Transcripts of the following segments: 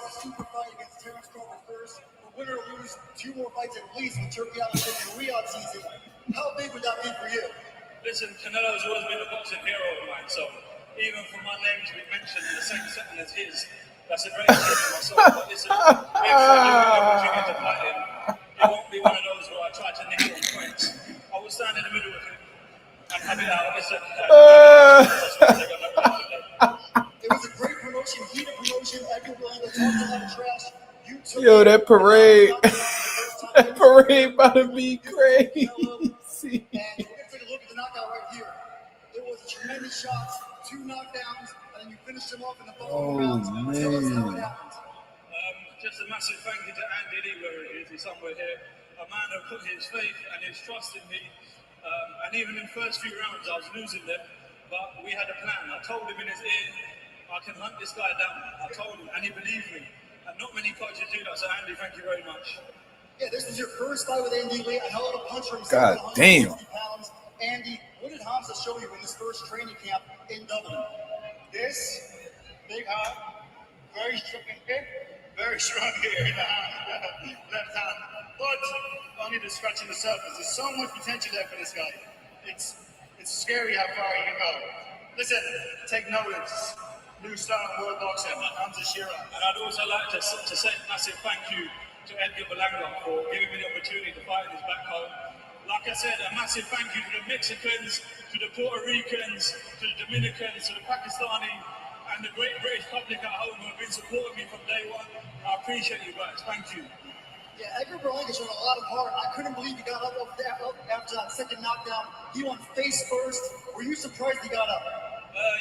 a super fight against Terrence Crawford first, but win or lose, 2 more fights at least with Turkey out in the Riyadh season. How big would that be for you? Listen, Canelo's always been a boxing hero of mine, so even for my name to be mentioned in the same sentence as his, that's a great achievement for myself. But listen, if I give you the opportunity to fight him, it won't be one of those where I try to nick it on points. I will stand in the middle with him and have it out. Listen, it was a great promotion, heated promotion. Edgar Berlanga talked a lot of trash. Yo, that parade, that parade about to be crazy. And we're going to take a look at the knockout right here. It was tremendous shots, 2 knockdowns, and then you finished him off in the following rounds. Tell us how it happened. Just a massive thank you to Andy Lee, where he is. He's somewhere here. A man who put his faith and his trust in me. And even in the first few rounds, I was losing them, but we had a plan. I told him in his ear, I can hunt this guy down. I told him, and he believed me. And not many coaches do that. So Andy, thank you very much. Yeah, this was your first fight with Andy Lee, a hell of a puncher God himself. damn. Pounds. Andy, what did Hamzah show you in this first training camp in Dublin? This big hop, very stricken kick, very strong here in the hand, left hand. But only the scratching the surface. There's so much potential there for this guy. It's scary how far he can go. Listen, take notice. New star in world boxing, Hamzah Sheeraz. And I'd also like to say a massive thank you to Edgar Berlanga for giving me the opportunity to fight in his back home. Like I said, a massive thank you to the Mexicans, to the Puerto Ricans, to the Dominicans, to the Pakistani, and the great British public at home who have been supporting me from day one. I appreciate you guys. Thank you. Yeah, Edgar Berlanga showed a lot of heart. I couldn't believe he got up after that second knockdown. He went face first. Were you surprised he got up?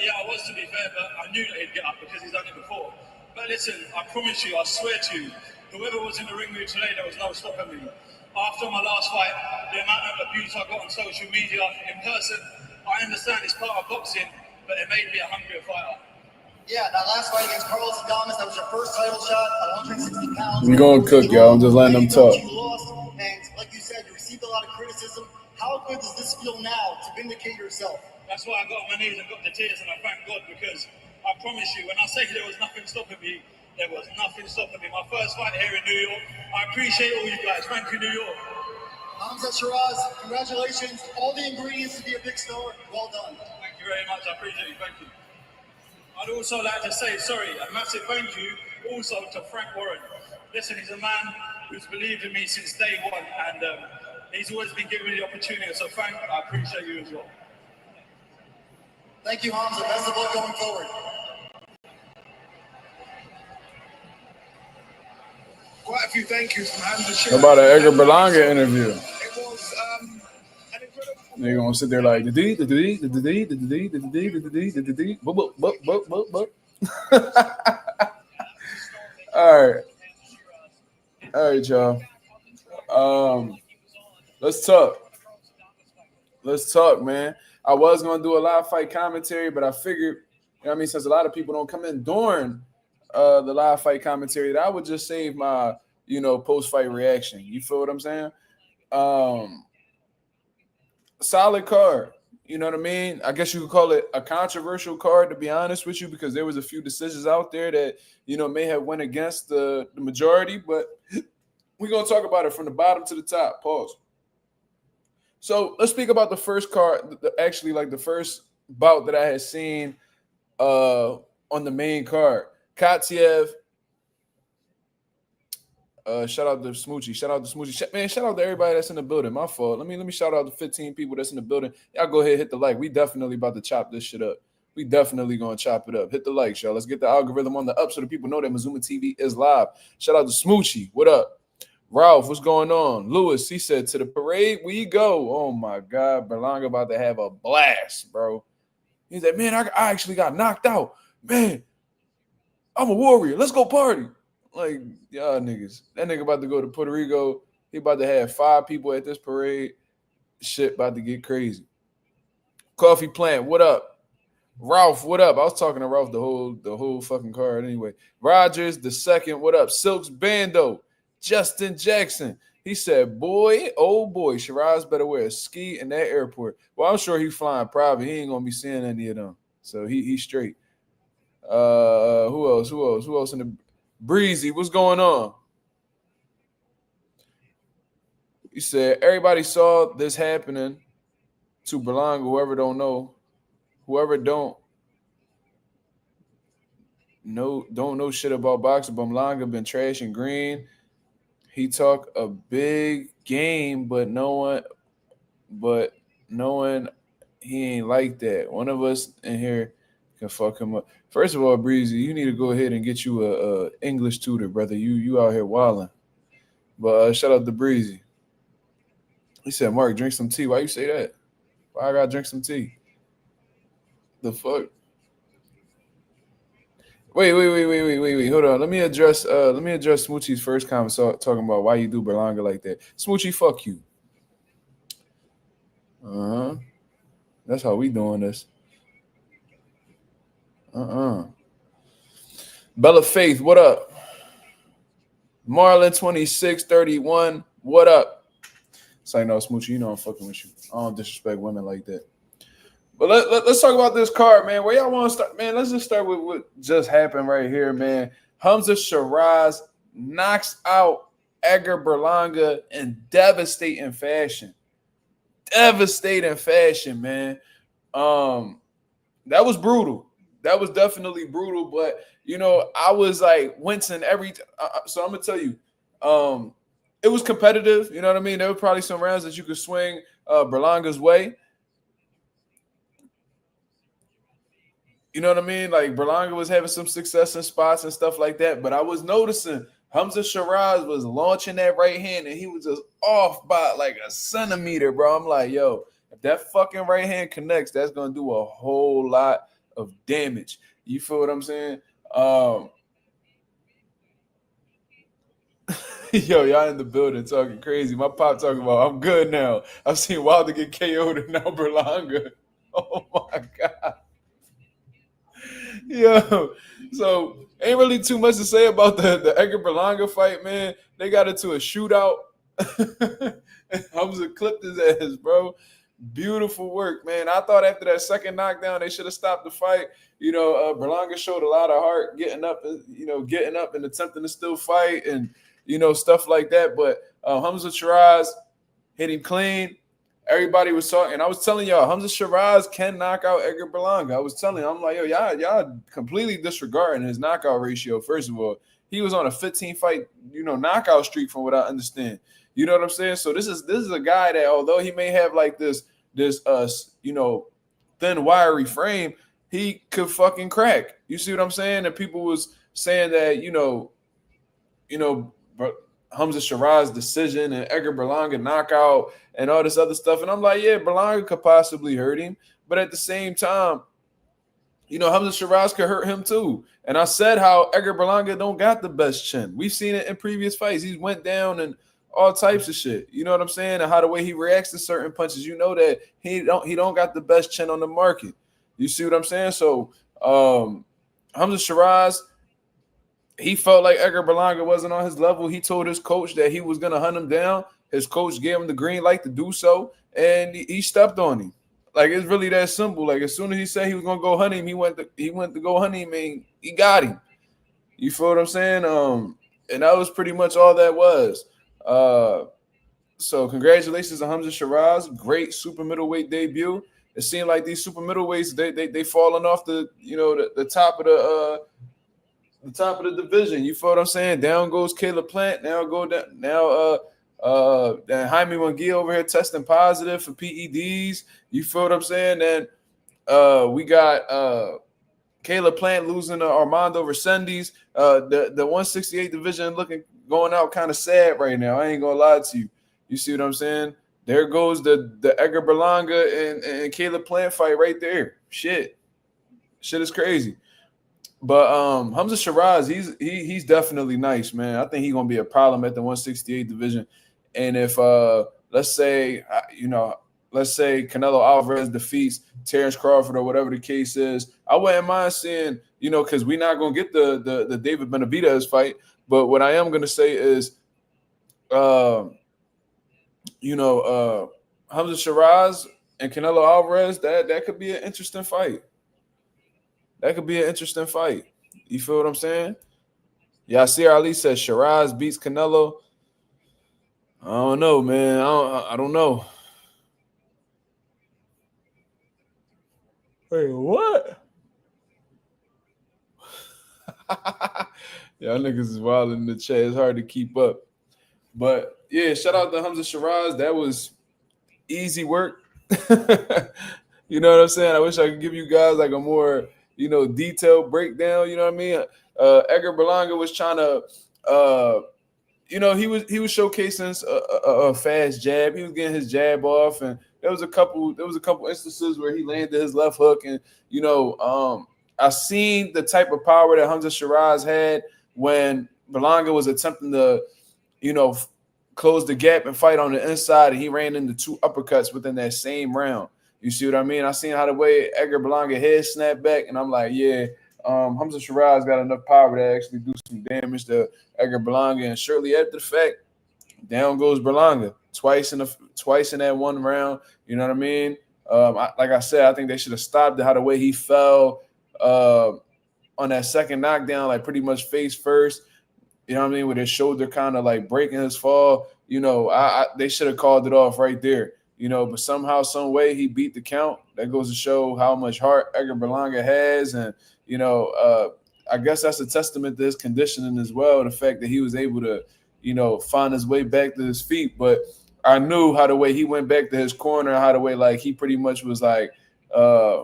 Yeah, I was, to be fair, but I knew that he'd get up because he's done it before. But listen, I promise you, I swear to you, whoever was in the ring with you today, there was no stopping me. After my last fight, the amount of abuse I got on social media, in person, I understand it's part of boxing, but it made me a hungrier fighter. Yeah, that last fight against Carlos Adames, that was your first title shot at 160 pounds. We gonna cook, y'all. I'm just letting them talk. You lost, and like you said, you received a lot of criticism. How good does this feel now to vindicate yourself? That's why I got on my knees and got the tears, and I thank God, because I promise you, when I say there was nothing stopping me, there was nothing stopping me. My first fight here in New York, I appreciate all you guys. Thank you, New York. Hamzah Sheeraz, congratulations. All the ingredients to be a big star. Well done. Thank you very much. I appreciate you. Thank you. I'd also like to say, a massive thank you also to Frank Warren. Listen, he's a man who's believed in me since day one, and he's always been giving me the opportunity. So, Frank, I appreciate you as well. Thank you, Hamzah. Best of luck going forward. Quite a few thank yous from Hamzah Sheeraz. How about an Edgar Berlanga interview? It was an incredible. They're gonna sit there like all right, y'all. Let's talk, man. I was gonna do a live fight commentary, but I figured, you know what I mean, since a lot of people don't come in during the live fight commentary, that I would just save my, post-fight reaction. You feel what I'm saying? Solid card. You know what I mean? I guess you could call it a controversial card, to be honest with you, because there was a few decisions out there that, may have went against the majority, but we're going to talk about it from the bottom to the top. Pause. So let's speak about the first card, actually like the first bout that I had seen on the main card. Katiev. Shout out to Smoochie. Shout out to Smoochie. Man, shout out to everybody that's in the building. My fault. Let me shout out the 15 people that's in the building. Y'all go ahead, hit the like. We definitely about to chop this shit up. We definitely gonna chop it up. Hit the like, y'all. Let's get the algorithm on the up so the people know that Mazuma TV is live. Shout out to Smoochie. What up? Ralph, what's going on? Lewis, he said, to the parade we go. Oh my God, Berlanga about to have a blast, bro. He said, man, I actually got knocked out. Man, I'm a warrior. Let's go party. Like, y'all niggas. That nigga about to go to Puerto Rico. He about to have 5 people at this parade. Shit about to get crazy. Coffee Plant, what up? Ralph, what up? I was talking to Ralph the whole fucking card anyway. Rogers, the second, what up? Silks Bando. Justin Jackson. He said, boy, oh boy, Sheeraz better wear a ski in that airport. Well, I'm sure he's flying private. He ain't gonna be seeing any of them. So he's straight. Who else? Who else in the Breezy, what's going on? He said everybody saw this happening to Berlanga. Whoever don't know, whoever don't know shit about boxing. Berlanga been trashing Green. He talk a big game, but knowing he ain't like that. One of us in here can fuck him up. First of all, Breezy, you need to go ahead and get you a English tutor, brother. You out here wilding. But shout out to Breezy. He said, Mark, drink some tea. Why you say that? Why I gotta drink some tea? The fuck? Wait. Hold on. Let me address Smoochie's first comment talking about why you do Berlanga like that. Smoochie, fuck you. Uh-huh. That's how we doing this. Bella Faith, what up? Marlon 2631, what up? It's like, no, Smoochie, you know I'm fucking with you. I don't disrespect women like that. But let's talk about this card, man. Where y'all want to start? Man, let's just start with what just happened right here, man. Hamzah Sheeraz knocks out Edgar Berlanga in devastating fashion. Devastating fashion, man. That was brutal. That was definitely brutal. But, you know, I was like wincing every so I'm going to tell you, it was competitive. You know what I mean? There were probably some rounds that you could swing Berlanga's way. You know what I mean? Like Berlanga was having some success in spots and stuff like that. But I was noticing Hamzah Sheeraz was launching that right hand and he was just off by like a centimeter, bro. I'm like, yo, if that fucking right hand connects, that's going to do a whole lot of damage. You feel what I'm saying? Yo, y'all in the building talking crazy. My pop talking about, I'm good now. I've seen Wilder get KO'd and now Berlanga. Oh, my God. Yo, so ain't really too much to say about the Edgar Berlanga fight, man. They got into a shootout. Hamzah clipped his ass, bro. Beautiful work, man. I thought after that second knockdown, they should have stopped the fight. You know, Berlanga showed a lot of heart getting up and attempting to still fight and, you know, stuff like that. But Hamzah Sheeraz hit him clean. Everybody was talking. I was telling y'all, Hamzah Sheeraz can knock out Edgar Berlanga. I was telling you, I'm like, yo, y'all completely disregarding his knockout ratio. First of all, he was on a 15-fight, you know, knockout streak from what I understand. You know what I'm saying? So this is a guy that, although he may have like this you know, thin, wiry frame, he could fucking crack. You see what I'm saying? And people was saying that, you know, Hamzah Sheeraz decision and Edgar Berlanga knockout and all this other stuff. And I'm like, yeah, Berlanga could possibly hurt him. But at the same time, you know, Hamzah Sheeraz could hurt him too. And I said how Edgar Berlanga don't got the best chin. We've seen it in previous fights. He went down and all types of shit. You know what I'm saying? And how the way he reacts to certain punches, you know that he don't got the best chin on the market. You see what I'm saying? So Hamzah Sheeraz, he felt like Edgar Berlanga wasn't on his level. He told his coach that he was going to hunt him down. His coach gave him the green light to do so, and he stepped on him. Like, it's really that simple. Like, as soon as he said he was going to go hunt him, he went to go hunt him, and he got him. You feel what I'm saying? And that was pretty much all that was. So congratulations to Hamzah Sheeraz. Great super middleweight debut. It seemed like these super middleweights, they falling off the top of the top of the division. You feel what I'm saying? Down goes Caleb Plant. Now Jaime Munguia over here testing positive for PEDs. You feel what I'm saying? Then we got Caleb Plant losing to Armando Resendiz. The 168 division going out kind of sad right now. I ain't gonna lie to you. You see what I'm saying? There goes the Edgar Berlanga and Caleb Plant fight right there. Shit is crazy. But Hamzah Sheeraz, he's definitely nice, man. I think he's gonna be a problem at the 168 division. And if let's say Canelo Alvarez defeats Terrence Crawford or whatever the case is, I wouldn't mind seeing, because we're not gonna get the David Benavidez fight. But what I am gonna say is, Hamzah Sheeraz and Canelo Alvarez, that could be an interesting fight. That could be an interesting fight. You feel what I'm saying? Yasir Ali says Sheeraz beats Canelo. I don't know, man. I don't know. Wait, what? Y'all niggas is wild in the chat. It's hard to keep up. But yeah, shout out to Hamzah Sheeraz. That was easy work. You know what I'm saying? I wish I could give you guys like a more, detailed breakdown. You know what I mean? Edgar Berlanga was trying to, he was showcasing a fast jab. He was getting his jab off, and there was a couple instances where he landed his left hook, and I seen the type of power that Hamzah Sheeraz had when Berlanga was attempting to, close the gap and fight on the inside, and he ran into 2 uppercuts within that same round. You see what I mean? I seen how the way Edgar Berlanga head snapped back, and I'm like, yeah, Hamzah Sheeraz got enough power to actually do some damage to Edgar Berlanga. And shortly after the fact, down goes Berlanga twice in that one round. You know what I mean? Like I said, I think they should have stopped it. How the way he fell on that second knockdown, like pretty much face first. You know what I mean? With his shoulder kind of like breaking his fall. They should have called it off right there. But somehow, some way, he beat the count. That goes to show how much heart Edgar Berlanga has, and I guess that's a testament to his conditioning as well. The fact that he was able to, find his way back to his feet. But I knew how the way he went back to his corner, how the way like he pretty much was like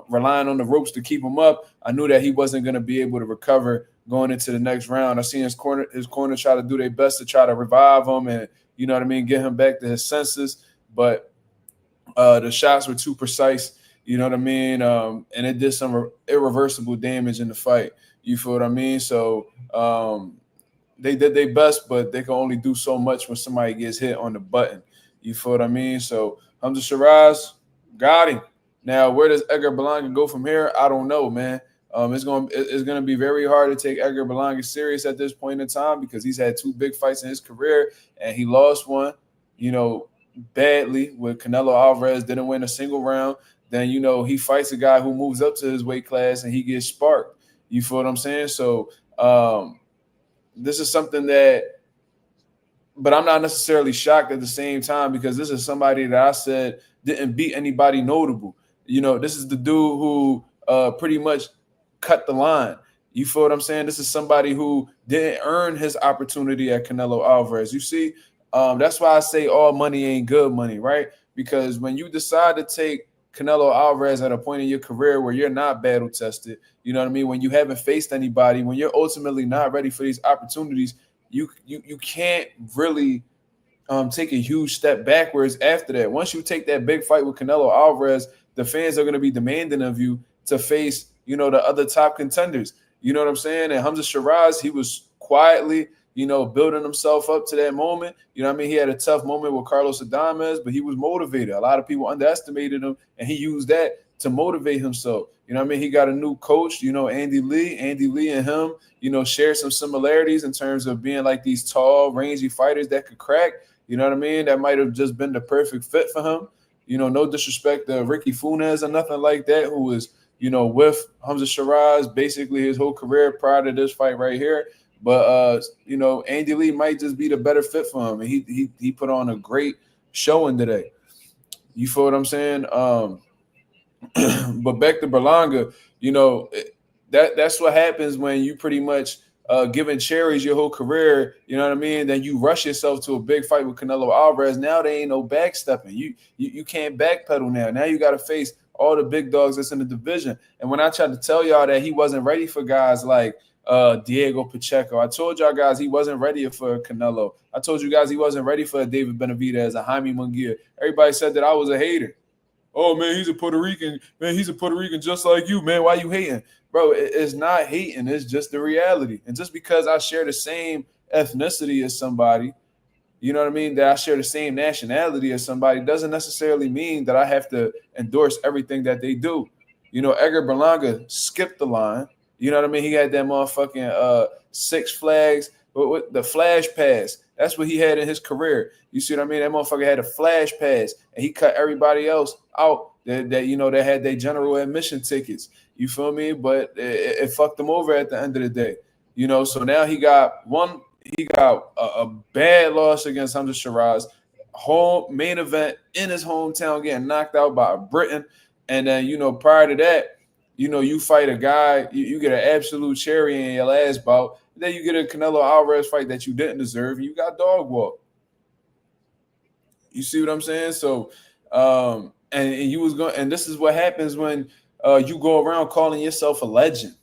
relying on the ropes to keep him up. I knew that he wasn't going to be able to recover going into the next round. I seen his corner try to do their best to try to revive him and get him back to his senses. But the shots were too precise, you know what I mean? And it did some irreversible damage in the fight. You feel what I mean? So they did their best, but they can only do so much when somebody gets hit on the button. You feel what I mean? So Hamzah Sheeraz got him. Now, where does Edgar Berlanga go from here? I don't know, man. It's gonna be very hard to take Edgar Berlanga serious at this point in time because he's had 2 big fights in his career and he lost one, badly with Canelo Alvarez, didn't win a single round. Then, he fights a guy who moves up to his weight class and he gets sparked. You feel what I'm saying? So this is something but I'm not necessarily shocked at the same time because this is somebody that I said didn't beat anybody notable. This is the dude who pretty much cut the line. You feel what I'm saying? This is somebody who didn't earn his opportunity at Canelo Alvarez. You see, that's why I say all money ain't good money, right? Because when you decide to take Canelo Alvarez at a point in your career where you're not battle tested, you know what I mean? When you haven't faced anybody, when you're ultimately not ready for these opportunities, you can't really take a huge step backwards after that. Once you take that big fight with Canelo Alvarez, the fans are going to be demanding of you to face, the other top contenders. You know what I'm saying? And Hamzah Sheeraz, he was quietly, building himself up to that moment. You know what I mean? He had a tough moment with Carlos Adames, but he was motivated. A lot of people underestimated him, and he used that to motivate himself. You know what I mean? He got a new coach, Andy Lee. Andy Lee and him, share some similarities in terms of being like these tall, rangy fighters that could crack. You know what I mean? That might have just been the perfect fit for him. No disrespect to Ricky Funes or nothing like that, who was, with Hamzah Sheeraz basically his whole career prior to this fight right here. But, Andy Lee might just be the better fit for him. And he put on a great showing today. You feel what I'm saying? But back to Berlanga, that's what happens when you pretty much giving cherries your whole career, you know what I mean? Then you rush yourself to a big fight with Canelo Alvarez. Now there ain't no backstepping. You can't backpedal now. Now you got to face all the big dogs that's in the division. And when I tried to tell y'all that he wasn't ready for guys like Diego Pacheco, I told y'all guys he wasn't ready for Canelo. I told you guys he wasn't ready for David Benavidez, a Jaime Munguia. Everybody said that I was a hater. Oh, man, he's a Puerto Rican. Man, he's a Puerto Rican just like you, man. Why you hating? Bro, it's not hating. It's just the reality. And just because I share the same ethnicity as somebody, you know what I mean, that I share the same nationality as somebody doesn't necessarily mean that I have to endorse everything that they do. Edgar Berlanga skipped the line. You know what I mean? He had that motherfucking Six Flags with the flash pass. That's what he had in his career. You see what I mean? That motherfucker had a flash pass, and he cut everybody else out that that had their general admission tickets. You feel me? But it fucked them over at the end of the day. You know, so now he got a bad loss against Hamzah Sheeraz, home main event in his hometown, getting knocked out by a Briton. And then, you know, prior to that, you know, you fight a guy, you get an absolute cherry in your last bout. Then you get a Canelo Alvarez fight that you didn't deserve, and you got dog walk. You see what I'm saying? So, and you was going, and this is what happens when you go around calling yourself a legend.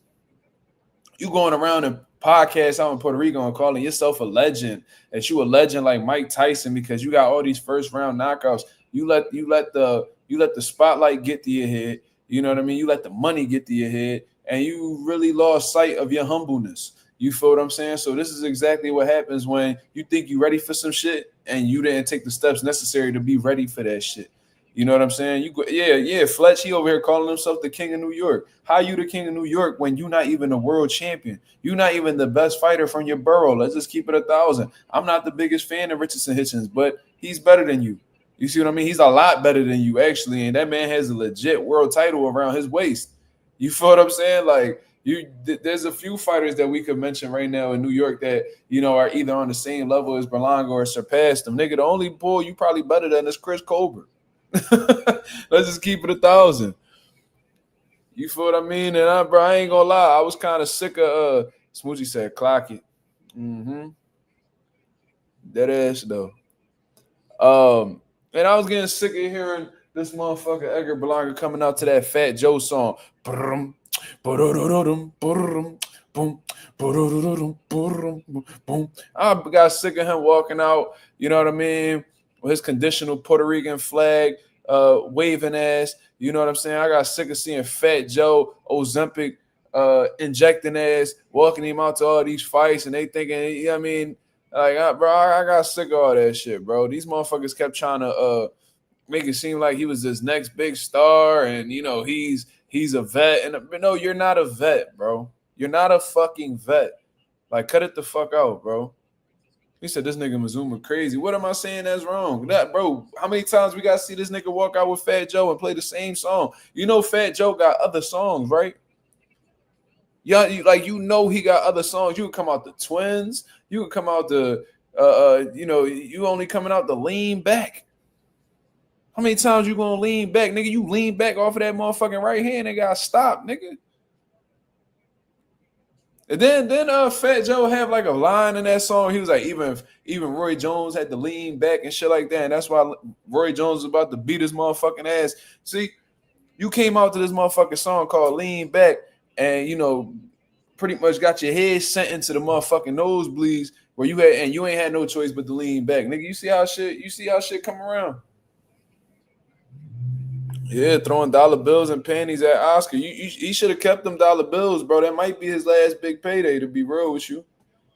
You going around and podcasts out in Puerto Rico and calling yourself a legend, that you a legend like Mike Tyson because you got all these first round knockouts. You let the spotlight get to your head. You know what I mean? You let the money get to your head, and you really lost sight of your humbleness. You feel what I'm saying? So this is exactly what happens when you think you're ready for some shit and you didn't take the steps necessary to be ready for that shit. You know what I'm saying? You go, yeah. Fletch, he over here calling himself the king of New York. How you the king of New York when you're not even a world champion? You're not even the best fighter from your borough. Let's just keep it 1,000. I'm not the biggest fan of Richardson Hitchens, but he's better than you. You see what I mean? He's a lot better than you, actually. And that man has a legit world title around his waist. You feel what I'm saying? Like, there's a few fighters that we could mention right now in New York that, you know, are either on the same level as Berlanga or surpassed them. Nigga, the only bull you probably better than is Chris Colbert. Let's just keep it 1,000. You feel what I mean? And I ain't gonna lie, I was kind of sick of Smoochie said clock it. That ass though. And I was getting sick of hearing this motherfucker Edgar Berlanga coming out to that Fat Joe song. I got sick of him walking out, you know what I mean, with his conditional Puerto Rican flag, waving ass. You know what I'm saying? I got sick of seeing Fat Joe, Ozempic, injecting ass, walking him out to all these fights, and they thinking, you know what I mean? Like, I got sick of all that shit, bro. These motherfuckers kept trying to make it seem like he was this next big star, and you know he's a vet. And no, you're not a vet, bro. You're not a fucking vet. Like, cut it the fuck out, bro. He said this nigga Mazuma crazy. What am I saying that's wrong? That, bro, how many times we got to see this nigga walk out with Fat Joe and play the same song? You know Fat Joe got other songs, right? Yeah, you know he got other songs. You could come out the Twins. You could come out the, you know, you only coming out the Lean Back. How many times you gonna lean back, nigga? You lean back off of that motherfucking right hand and got stopped, nigga. And then Fat Joe have like a line in that song. He was like, even Roy Jones had to lean back and shit like that. And that's why Roy Jones was about to beat his motherfucking ass. See, you came out to this motherfucking song called Lean Back, and you know, pretty much got your head sent into the motherfucking nosebleeds where you ain't had no choice but to lean back. Nigga, you see how shit come around. Yeah, throwing dollar bills and panties at Oscar. He should have kept them dollar bills, bro. That might be his last big payday, to be real with you.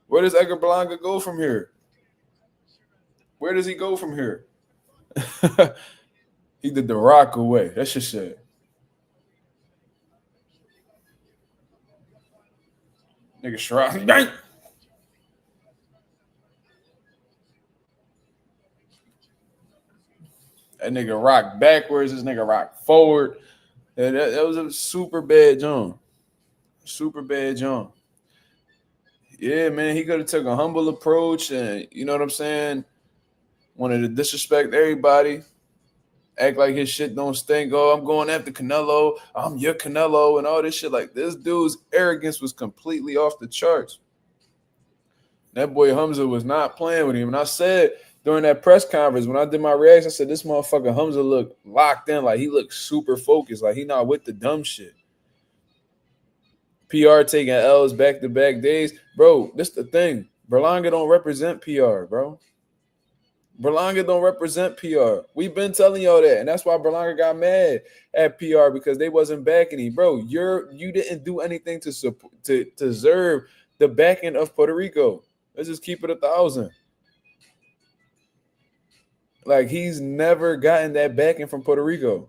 Where does Edgar Berlanga go from here? Where does he go from here? He did the Rock away. That's just shit. Nigga Sheeraz. That nigga rock backwards. This nigga rock forward. That was a super bad jump. Super bad jump. Yeah, man. He could have took a humble approach, and you know what I'm saying? Wanted to disrespect everybody. Act like his shit don't stink. Oh, I'm going after Canelo. I'm your Canelo and all this shit. Like, this dude's arrogance was completely off the charts. That boy Hamzah was not playing with him. And I said during that press conference, when I did my reaction, I said, this motherfucker Hamzah looked locked in. Like, he looked super focused. Like, he not with the dumb shit. PR taking L's back-to-back days. Bro, this the thing. Berlanga don't represent PR, bro. Berlanga don't represent PR. We've been telling y'all that. And that's why Berlanga got mad at PR, because they wasn't backing him. Bro, you didn't do anything to deserve the backing of Puerto Rico. Let's just keep it 1,000. Like, he's never gotten that backing from Puerto Rico.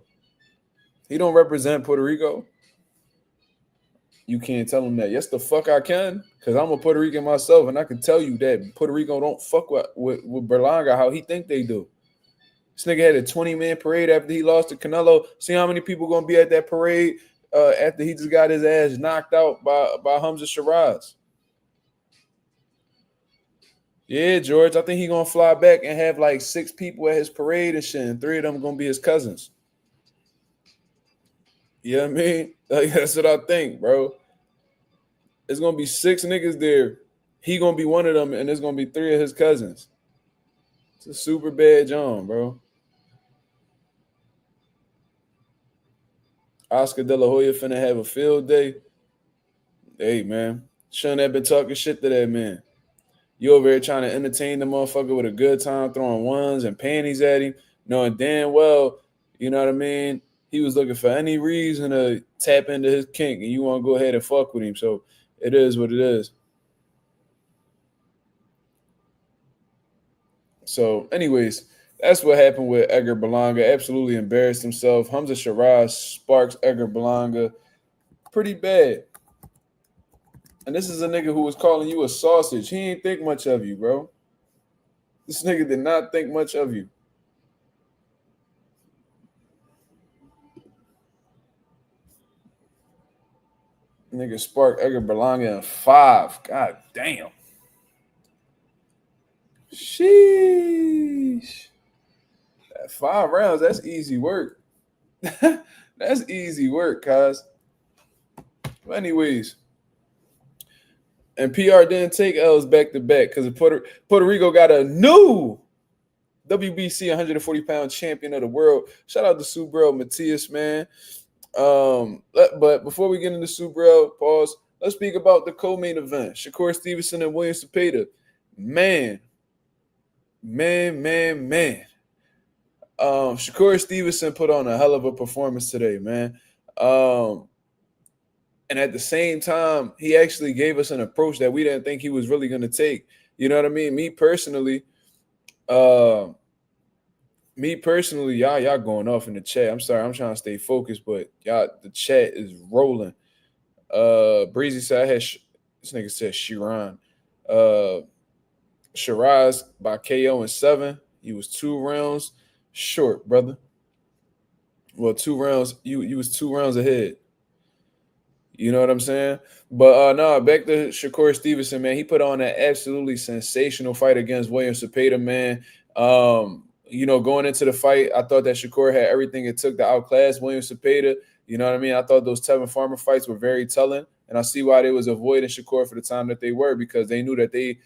He don't represent Puerto Rico. You can't tell him that. Yes, the fuck I can, because I'm a Puerto Rican myself, and I can tell you that Puerto Rico don't fuck with Berlanga how he think they do. This nigga had a 20-man parade after he lost to Canelo. See how many people gonna be at that parade after he just got his ass knocked out by Hamzah Sheeraz. Yeah, George. I think he gonna fly back and have like 6 people at his parade and shit, and 3 of them gonna be his cousins. You know what I mean? Like that's what I think, bro. It's gonna be 6 niggas there. He gonna be one of them, and there's gonna be 3 of his cousins. It's a super bad John, bro. Oscar De La Hoya finna have a field day. Hey, man. Shouldn't have been talking shit to that man. You over here trying to entertain the motherfucker with a good time, throwing ones and panties at him, knowing damn well, you know what I mean? He was looking for any reason to tap into his kink, and you want to go ahead and fuck with him. So it is what it is. So, anyways, that's what happened with Edgar Berlanga. Absolutely embarrassed himself. Hamzah Sheeraz sparks Edgar Berlanga pretty bad. And this is a nigga who was calling you a sausage. He ain't think much of you, bro. This nigga did not think much of you. Nigga sparked Edgar Berlanga in 5. God damn. Sheesh. That 5 rounds, that's easy work. That's easy work, cuz. But anyways. And PR didn't take L's back to back because Puerto Rico got a new WBC 140-pound champion of the world. Shout out to Subriel Matias, man. But before we get into Subriel, pause. Let's speak about the co-main event. Shakur Stevenson and William Zepeda. Man. Shakur Stevenson put on a hell of a performance today, man. And at the same time, he actually gave us an approach that we didn't think he was really going to take. You know what I mean? Me personally, y'all going off in the chat. I'm sorry, I'm trying to stay focused, but y'all, the chat is rolling. Breezy said, this nigga said Sheeraz. Sheeraz by KO in 7. He was 2 rounds short, brother. Well, 2 rounds. You was 2 rounds ahead. You know what I'm saying? But no, back to Shakur Stevenson, man. He put on an absolutely sensational fight against William Zepeda, man. Going into the fight, I thought that Shakur had everything it took to outclass William Zepeda. You know what I mean? I thought those Tevin Farmer fights were very telling, and I see why they was avoiding Shakur for the time that they were, because they knew that they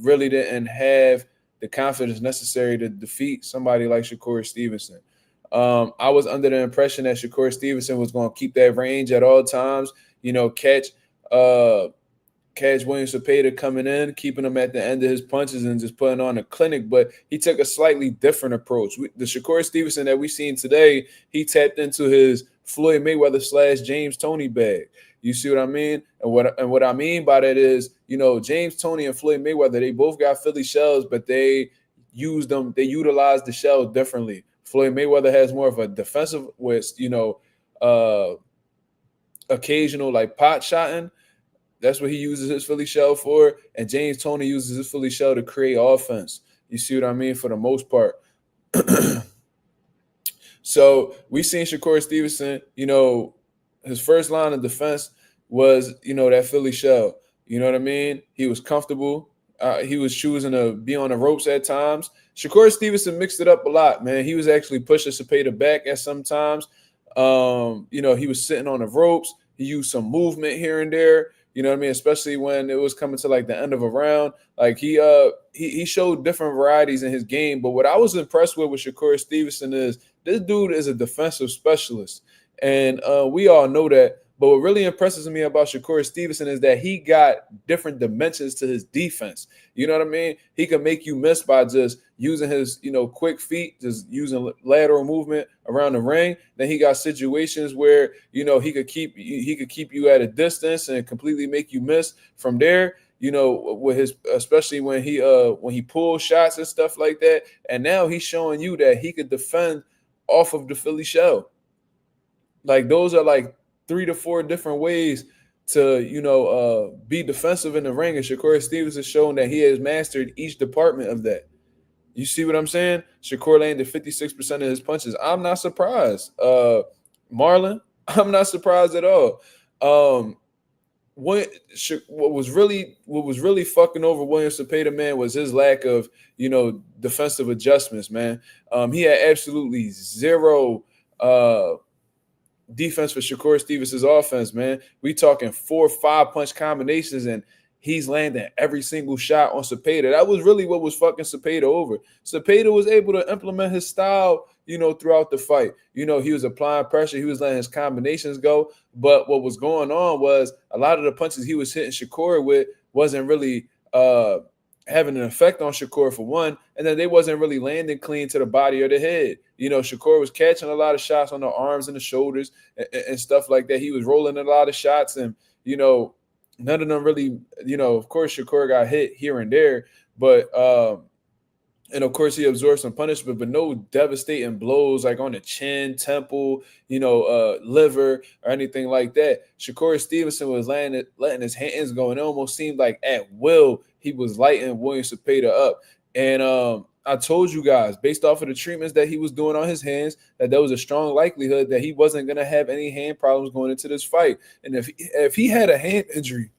really didn't have the confidence necessary to defeat somebody like Shakur Stevenson. I was under the impression that Shakur Stevenson was going to keep that range at all times, catch William Zepeda coming in, keeping him at the end of his punches and just putting on a clinic. But he took a slightly different approach. The Shakur Stevenson that we seen today, he tapped into his Floyd Mayweather / James Toney bag. You see what I mean? And what I mean by that is, James Toney and Floyd Mayweather, they both got Philly shells, but they utilized the shell differently. Floyd Mayweather has more of a defensive with, occasional like pot shotting. That's what he uses his Philly shell for. And James Toney uses his Philly shell to create offense. You see what I mean? For the most part. So we seen Shakur Stevenson, his first line of defense was, that Philly shell. You know what I mean? He was comfortable. He was choosing to be on the ropes at times. Shakur Stevenson mixed it up a lot, man. He was actually pushing Zepeda back at some times. He was sitting on the ropes. He used some movement here and there. You know what I mean? Especially when it was coming to like the end of a round. Like he showed different varieties in his game. But what I was impressed with Shakur Stevenson is this dude is a defensive specialist. And we all know that. But what really impresses me about Shakur Stevenson is that he got different dimensions to his defense. You know what I mean? He can make you miss by just using his, quick feet, just using lateral movement around the ring. Then he got situations where, he could keep you at a distance and completely make you miss from there. With his, especially when he pulls shots and stuff like that. And now he's showing you that he could defend off of the Philly shell. Like those are like 3 to 4 different ways to, be defensive in the ring. And Shakur Stevenson has shown that he has mastered each department of that. You see what I'm saying? Shakur landed 56% of his punches. I'm not surprised. Marlon, I'm not surprised at all. what was really fucking over William Zepeda, man, was his lack of, defensive adjustments, man. He had absolutely zero defense for Shakur Stevens' offense, man. We talking 4 or 5 punch combinations, and he's landing every single shot on Zepeda. That was really what was fucking Zepeda over. Zepeda was able to implement his style, throughout the fight. He was applying pressure. He was letting his combinations go. But what was going on was a lot of the punches he was hitting Shakur with wasn't really having an effect on Shakur, for one, and then they wasn't really landing clean to the body or the head. Shakur was catching a lot of shots on the arms and the shoulders and stuff like that. He was rolling a lot of shots, and none of them really, of course Shakur got hit here and there, but and of course he absorbed some punishment, but no devastating blows like on the chin, temple, liver or anything like that. Shakur Stevenson was letting his hands go, and it almost seemed like at will he was lighting William Zepeda up. And I told you guys, based off of the treatments that he was doing on his hands, that there was a strong likelihood that he wasn't going to have any hand problems going into this fight. And if he had a hand injury,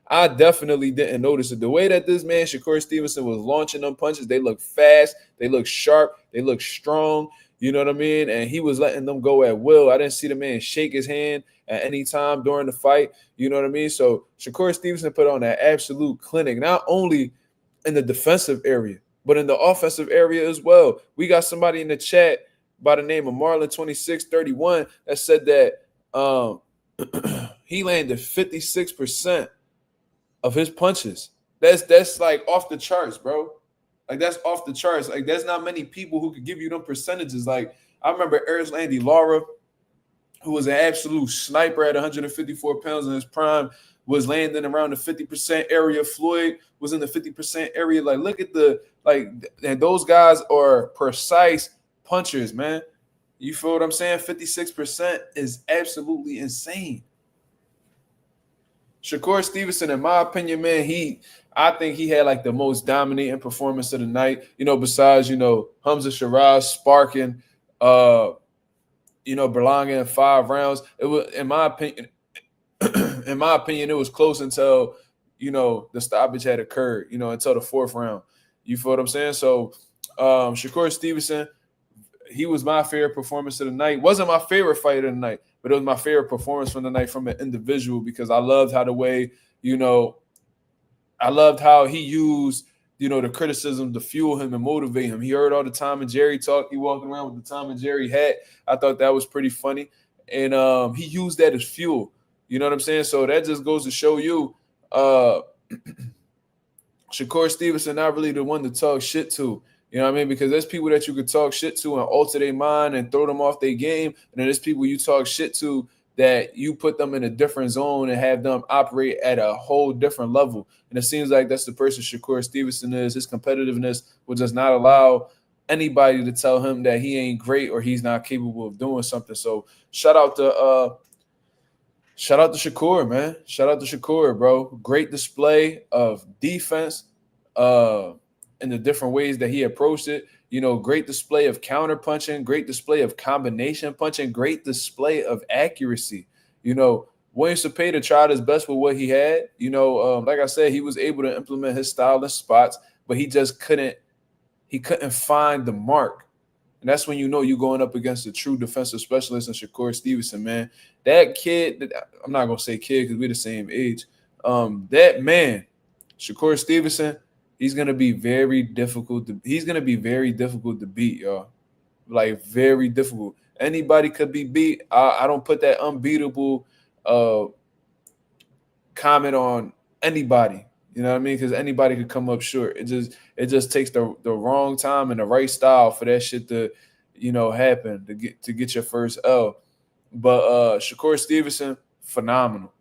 I definitely didn't notice it. The way that this man, Shakur Stevenson, was launching them punches, they look fast, they look sharp, they look strong, you know what I mean? And he was letting them go at will. I didn't see the man shake his hand at any time during the fight, you know what I mean? So Shakur Stevenson put on an absolute clinic, not only in the defensive area, but in the offensive area as well. We got somebody in the chat by the name of Marlon2631 that said that he landed 56% of his punches. That's like off the charts, bro. Like that's off the charts. Like there's not many people who could give you them percentages. Like I remember Erislandy Lara, who was an absolute sniper at 154 pounds in his prime, was landing around the 50% area. Floyd was in the 50% area. Like look at and those guys are precise punchers, man. You feel what I'm saying? 56% is absolutely insane. Shakur Stevenson, in my opinion, man, I think he had like the most dominating performance of the night. Besides, Hamzah, Sheeraz sparking, Berlanga in 5 rounds. It was, in my opinion, it was close until, the stoppage had occurred, until the 4th round. You feel what I'm saying? So Shakur Stevenson, he was my favorite performance of the night. Wasn't my favorite fight of the night, but it was my favorite performance from the night from an individual, because I loved how I loved how he used, the criticism to fuel him and motivate him. He heard all the Tom and Jerry talk. He walked around with the Tom and Jerry hat. I thought that was pretty funny. And he used that as fuel. You know what I'm saying? So that just goes to show you Shakur Stevenson not really the one to talk shit to. You know what I mean? Because there's people that you could talk shit to and alter their mind and throw them off their game. And then there's people you talk shit to that you put them in a different zone and have them operate at a whole different level. And it seems like that's the person Shakur Stevenson is. His competitiveness will just not allow anybody to tell him that he ain't great or he's not capable of doing something. So shout out to Shakur, man. Shout out to Shakur, bro. Great display of defense. In the different ways that he approached it, great display of counter punching, great display of combination punching, great display of accuracy. William Zepeda tried his best with what he had. Like I said, he was able to implement his style in spots, but he just couldn't find the mark. And that's when you're going up against a true defensive specialist in Shakur Stevenson, man. That kid, I'm not going to say kid because we're the same age. That man, Shakur Stevenson, he's gonna be very difficult to beat, y'all. Like very difficult. Anybody could be beat. I don't put that unbeatable comment on anybody. You know what I mean? Because anybody could come up short. It just takes the wrong time and the right style for that shit to, happen to get your first L. But Shakur Stevenson, phenomenal.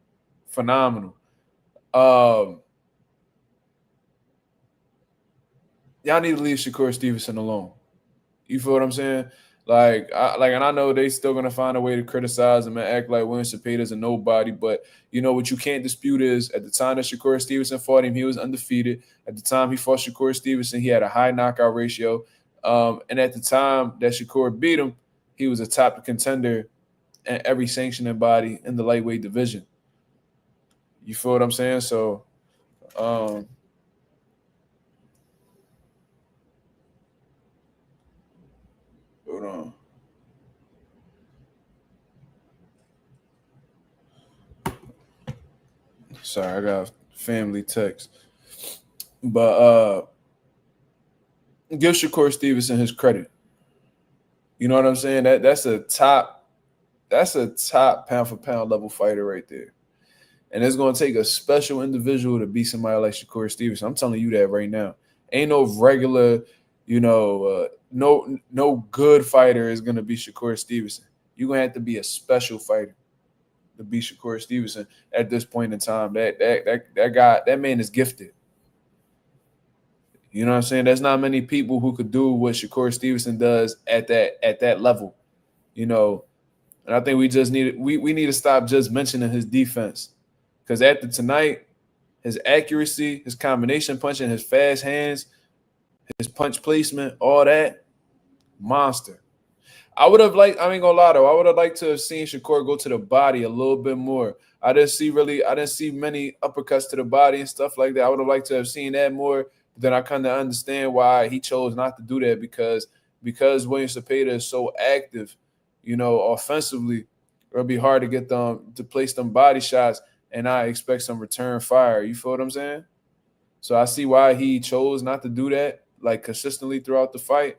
Y'all need to leave Shakur Stevenson alone. You feel what I'm saying? And I know they still gonna find a way to criticize him and act like William Zepeda's a nobody. But what you can't dispute is at the time that Shakur Stevenson fought him, he was undefeated. At the time he fought Shakur Stevenson, he had a high knockout ratio. And at the time that Shakur beat him, he was a top contender every sanctioning body in the lightweight division. You feel what I'm saying? So, hold on. Sorry, I got a family text. But give Shakur Stevenson his credit. You know what I'm saying? That's a top pound for pound level fighter right there. And it's going to take a special individual to beat somebody like Shakur Stevenson. I'm telling you that right now. Ain't no regular, no good fighter is going to be Shakur Stevenson. You're going to have to be a special fighter to beat Shakur Stevenson at this point in time. That man is gifted. You know what I'm saying? There's not many people who could do what Shakur Stevenson does at that level. You know, and I think we need to stop just mentioning his defense. Because after tonight, his accuracy, his combination punching, his fast hands, his punch placement, all that, monster. I ain't gonna lie though, I would have liked to have seen Shakur go to the body a little bit more. I didn't see many uppercuts to the body and stuff like that. I would have liked to have seen that more. But then I kind of understand why he chose not to do that because William Zepeda is so active, offensively, it'll be hard to get them to place them body shots. And I expect some return fire. You feel what I'm saying? So I see why he chose not to do that, like consistently throughout the fight.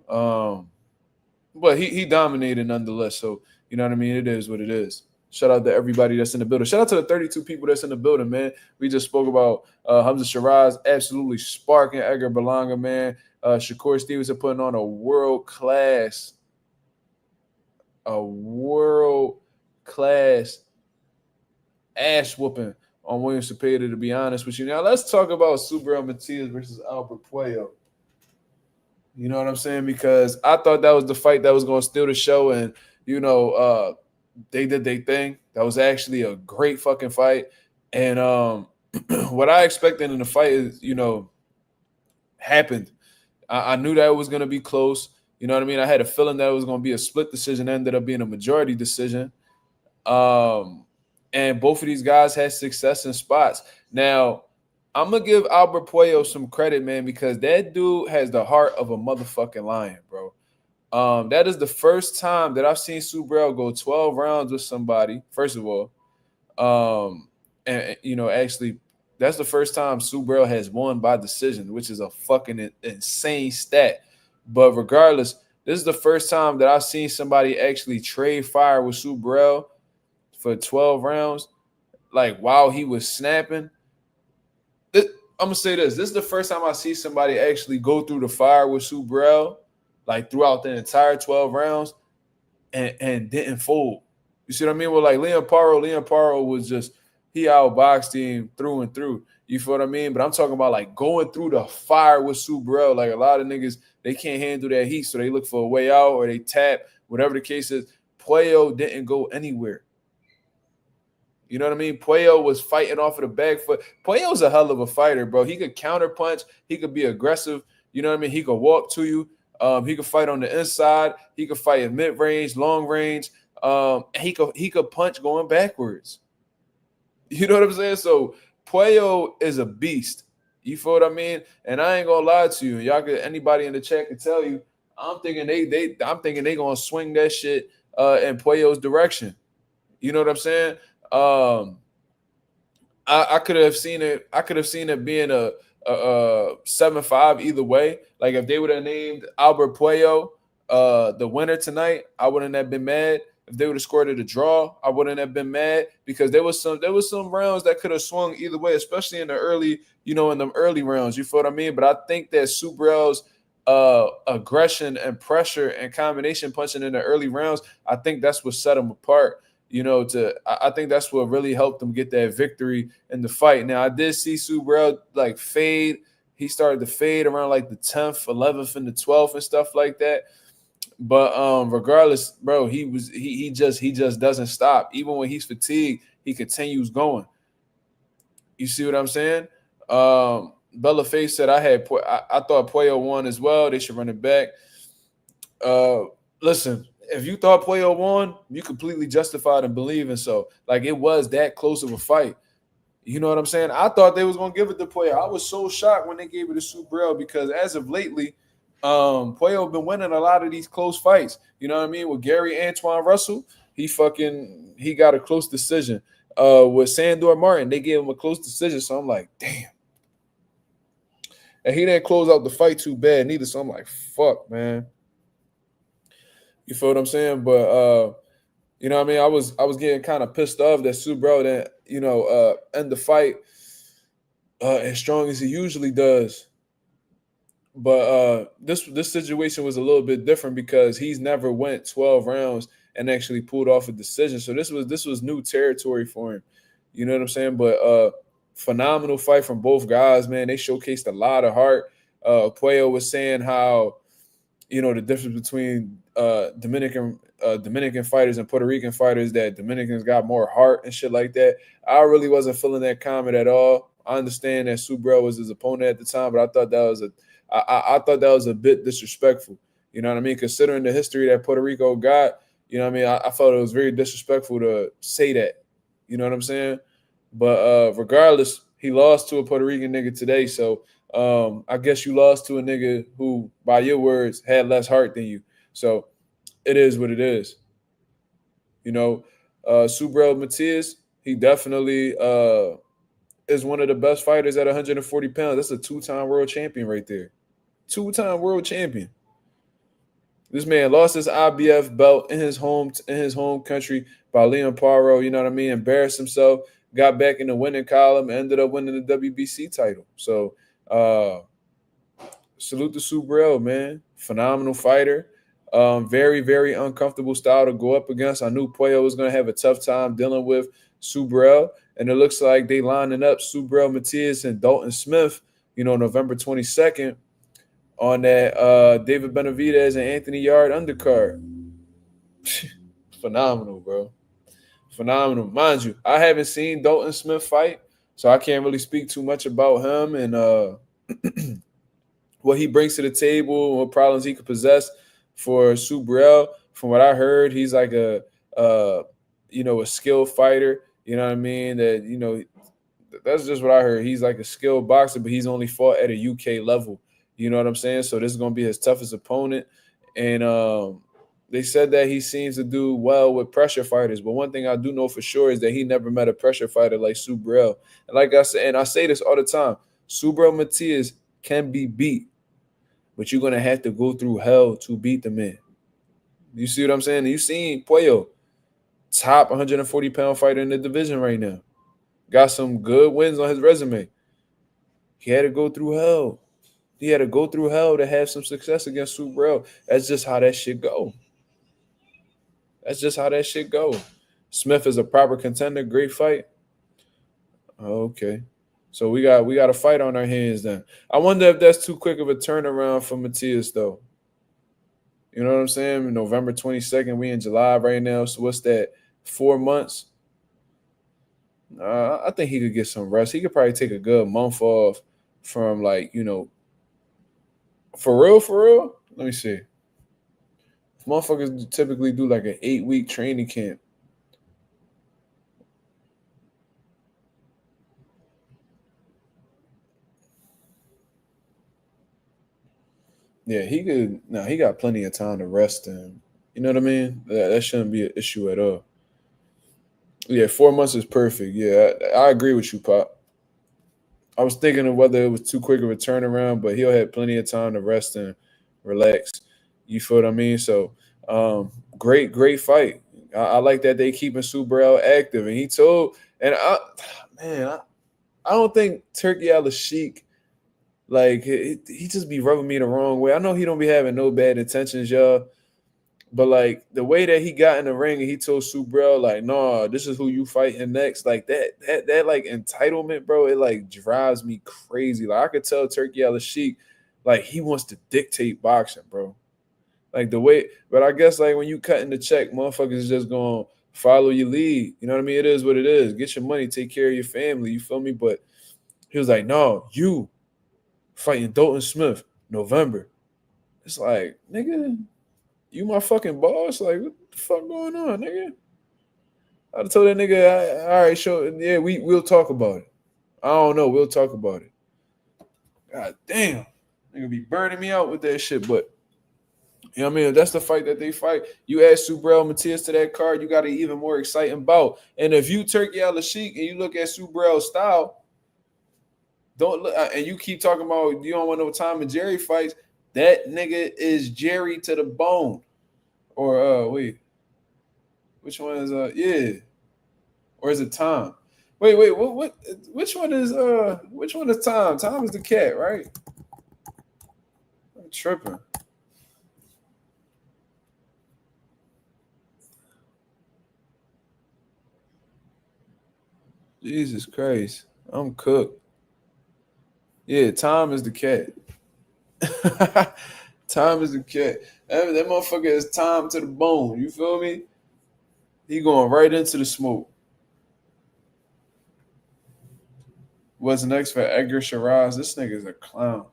But he dominated nonetheless. So, you know what I mean? It is what it is. Shout out to everybody that's in the building. Shout out to the 32 people that's in the building, man. We just spoke about Hamzah Sheeraz absolutely sparking Edgar Berlanga, man. Shakur Stevenson putting on a world-class ass whooping on William Zepeda, to be honest with you. Now, let's talk about Subriel Matias versus Albert Puello. You know what I'm saying? Because I thought that was the fight that was going to steal the show, and, they did their thing. That was actually a great fucking fight. And what I expected in the fight is, happened. I knew that it was going to be close. You know what I mean? I had a feeling that it was going to be a split decision. It ended up being a majority decision. And both of these guys had success in spots. Now, I'm going to give Albert Puello some credit, man, because that dude has the heart of a motherfucking lion, bro. That is the first time that I've seen Subriel go 12 rounds with somebody, first of all. Actually, that's the first time Subriel has won by decision, which is a fucking insane stat. But regardless, this is the first time that I've seen somebody actually trade fire with Subriel for 12 rounds, like while he was snapping. I'm going to say this. This is the first time I see somebody actually go through the fire with Subriel, like throughout the entire 12 rounds and didn't fold. You see what I mean? Well, like Leon Paro was just, he outboxed him through and through. You feel what I mean? But I'm talking about like going through the fire with Subriel. Like a lot of niggas, they can't handle that heat, so they look for a way out or they tap, whatever the case is. Puello didn't go anywhere. You know what I mean? Puello was fighting off of the back foot. Puello's a hell of a fighter, bro. He could counter punch. He could be aggressive. You know what I mean? He could walk to you. He could fight on the inside. He could fight at mid-range, long range. And he could punch going backwards. You know what I'm saying? So Puello is a beast. You feel what I mean? And I ain't gonna lie to you. Anybody in the chat can tell you. I'm thinking they gonna swing that shit in Puello's direction. You know what I'm saying? I could have seen it. I could have seen it being a 7-5 either way. Like if they would have named Albert Puello the winner tonight, I wouldn't have been mad. If they would have scored it a draw, I wouldn't have been mad because there was some rounds that could have swung either way, especially in the early, in them early rounds. You feel what I mean? But I think that Subriel's aggression and pressure and combination punching in the early rounds, I think that's what set him apart. I think that's what really helped him get that victory in the fight. Now, I did see Subriel like fade. He started to fade around like the 10th, 11th, and the 12th and stuff like that. But regardless, bro, he just doesn't stop. Even when he's fatigued, he continues going. You see what I'm saying? Bella Face said I thought Puello won as well. They should run it back. Listen, if you thought Puello won, you completely justified in believing so. Like it was that close of a fight. You know what I'm saying? I thought they was gonna give it to Puello. I was so shocked when they gave it to Subriel because as of lately, Puello been winning a lot of these close fights. You know what I mean? With Gary Antoine Russell, he got a close decision. With Sandor Martin, they gave him a close decision. So I'm like, damn. And he didn't close out the fight too bad neither. So I'm like, fuck, man. You feel what I'm saying? But you know what I mean? I was getting kind of pissed off that Subriel didn't, end the fight as strong as he usually does. But this situation was a little bit different because he's never went 12 rounds and actually pulled off a decision. So this was new territory for him. You know what I'm saying? But phenomenal fight from both guys, man. They showcased a lot of heart. Puello was saying how, the difference between Dominican fighters and Puerto Rican fighters, that Dominicans got more heart and shit like that. I really wasn't feeling that comment at all. I understand that Subriel was his opponent at the time, but I thought that was a bit disrespectful. You know what I mean? Considering the history that Puerto Rico got, you know what I mean? I felt it was very disrespectful to say that. You know what I'm saying? But regardless, he lost to a Puerto Rican nigga today. So I guess you lost to a nigga who, by your words, had less heart than you. So it is what it is. Subriel Matias, he definitely is one of the best fighters at 140 pounds. That's a two-time world champion right there. Two-time world champion. This man lost his IBF belt in his home country by Leon Paro. You know what I mean? Embarrassed himself, got back in the winning column, ended up winning the WBC title. So salute to Subriel, man. Phenomenal fighter. Very, very uncomfortable style to go up against. I knew Puello was going to have a tough time dealing with Subriel, and it looks like they lining up Subriel Matias and Dalton Smith, November 22nd on that David Benavidez and Anthony Yard undercard. Phenomenal, bro. Phenomenal. Mind you, I haven't seen Dalton Smith fight, so I can't really speak too much about him and what he brings to the table, what problems he could possess for Subriel. From what I heard, he's like a skilled fighter. You know what I mean? That's just what I heard. He's like a skilled boxer, but he's only fought at a UK level. You know what I'm saying? So this is going to be his toughest opponent. And they said that he seems to do well with pressure fighters. But one thing I do know for sure is that he never met a pressure fighter like Subriel. And like I said, and I say this all the time, Subriel Matias can be beat, but you're going to have to go through hell to beat the man. You see what I'm saying? You seen Puello, top 140-pound fighter in the division right now. Got some good wins on his resume. He had to go through hell. He had to go through hell to have some success against Subriel. That's just how that shit go. Smith is a proper contender. Great fight. Okay. So we got a fight on our hands then. I wonder if that's too quick of a turnaround for Matias, though. You know what I'm saying? November 22nd, we in July right now. So what's that? 4 months? I think he could get some rest. He could probably take a good month off from for real? Let me see. Motherfuckers typically do like an 8-week training camp. Yeah, he got plenty of time to rest and you know what I mean? That shouldn't be an issue at all. Yeah, 4 months is perfect. Yeah, I agree with you, Pop. I was thinking of whether it was too quick of a turnaround, but he'll have plenty of time to rest and relax. You feel what I mean? So, great fight. I like that they keeping Subriel active, and he told, and I don't think Turkey Al-Sheikh, like he just be rubbing me the wrong way. I know he don't be having no bad intentions, y'all. But like the way that he got in the ring and he told Subriel, like, no, this is who you fighting next. Like that like entitlement, bro, it like drives me crazy. Like I could tell Turkey Al-Sheikh, like he wants to dictate boxing, bro. Like the way, but I guess like when you cutting the check, motherfuckers is just gonna follow your lead. You know what I mean? It is what it is. Get your money, take care of your family. You feel me? But he was like, no, you fighting Dalton Smith, November. It's like, nigga. You my fucking boss? Like, what the fuck going on, nigga? I told that nigga, all right, sure, yeah, we'll talk about it. I don't know, we'll talk about it. God damn, nigga be burning me out with that shit, but you know what I mean? That's the fight that they fight. You add Subriel Matias to that card, you got an even more exciting bout. And if you Turkey Al Sheik and you look at Subriel's style, don't look, and you keep talking about you don't want no Tom and Jerry fights. That nigga is Jerry to the bone. Or wait, which one is yeah? Or is it Tom? Wait, what? Which one is Tom? Tom is the cat, right? I'm tripping. Jesus Christ, I'm cooked. Yeah, Tom is the cat. Tom is the cat. That motherfucker is Tom to the bone. You feel me? He going right into the smoke. What's next for Edgar Sheeraz? This nigga's a clown.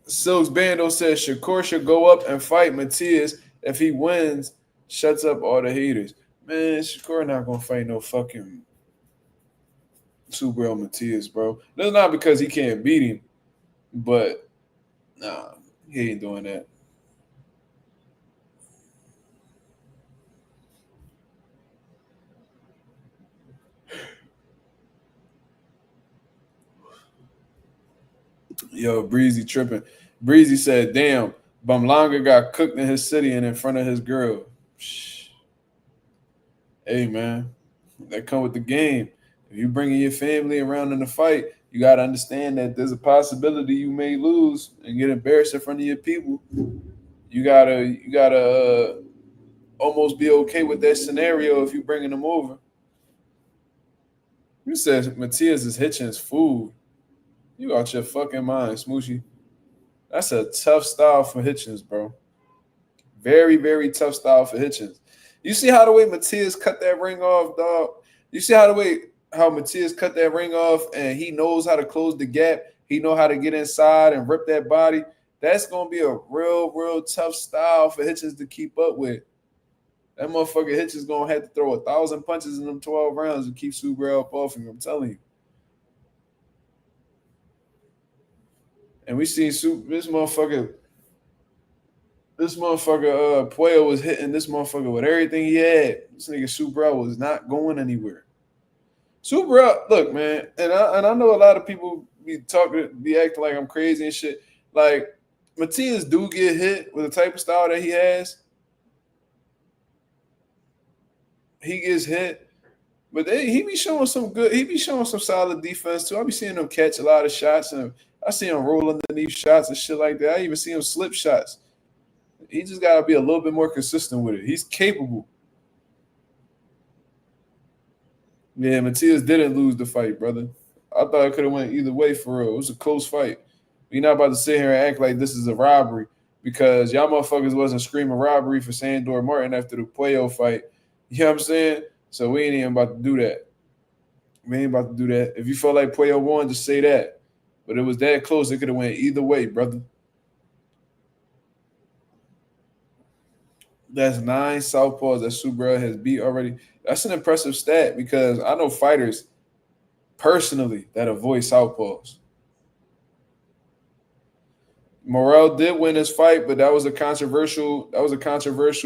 Silks Bando says Shakur should go up and fight Matias. If he wins, shuts up all the haters. Man, Shakur not gonna fight no fucking Subriel Matias, bro. That's not because he can't beat him, but nah, he ain't doing that. Yo, Breezy tripping. Breezy said, damn, Berlanga got cooked in his city and in front of his girl. Shh. Hey, man, that come with the game. If you bringing your family around in the fight, you got to understand that there's a possibility you may lose and get embarrassed in front of your people. You gotta almost be okay with that scenario if you bringing them over. You said Matias is Hitchens' food. You out your fucking mind, Smoochy. That's a tough style for Hitchens, bro. Very, very tough style for Hitchens. You see how the way Matias cut that ring off, dog? You see how Matias cut that ring off and he knows how to close the gap. He know how to get inside and rip that body. That's going to be a real, real tough style for Hitchens to keep up with. That motherfucker Hitchens going to have to throw 1,000 punches in them 12 rounds to keep Subriel up off him. I'm telling you. And we seen this motherfucker Puello was hitting this motherfucker with everything he had. This nigga Subriel was not going anywhere. Subriel, look, man, and I know a lot of people be acting like I'm crazy and shit. Like Matias do get hit with the type of style that he has. He gets hit, but he be showing some solid defense too. I be seeing him catch a lot of shots, and I see him roll underneath shots and shit like that. I even see him slip shots. He just got to be a little bit more consistent with it. He's capable. Yeah, Matias didn't lose the fight, brother. I thought it could have went either way for real. It was a close fight. We're not about to sit here and act like this is a robbery because y'all motherfuckers wasn't screaming robbery for Sandor Martin after the Puello fight. You know what I'm saying? So we ain't even about to do that. We ain't about to do that. If you felt like Puello won, just say that. But it was that close. It could have went either way, brother. That's 9 southpaws that Subriel has beat already. That's an impressive stat because I know fighters personally that avoid southpaws. Morrell did win his fight, but that was a controversial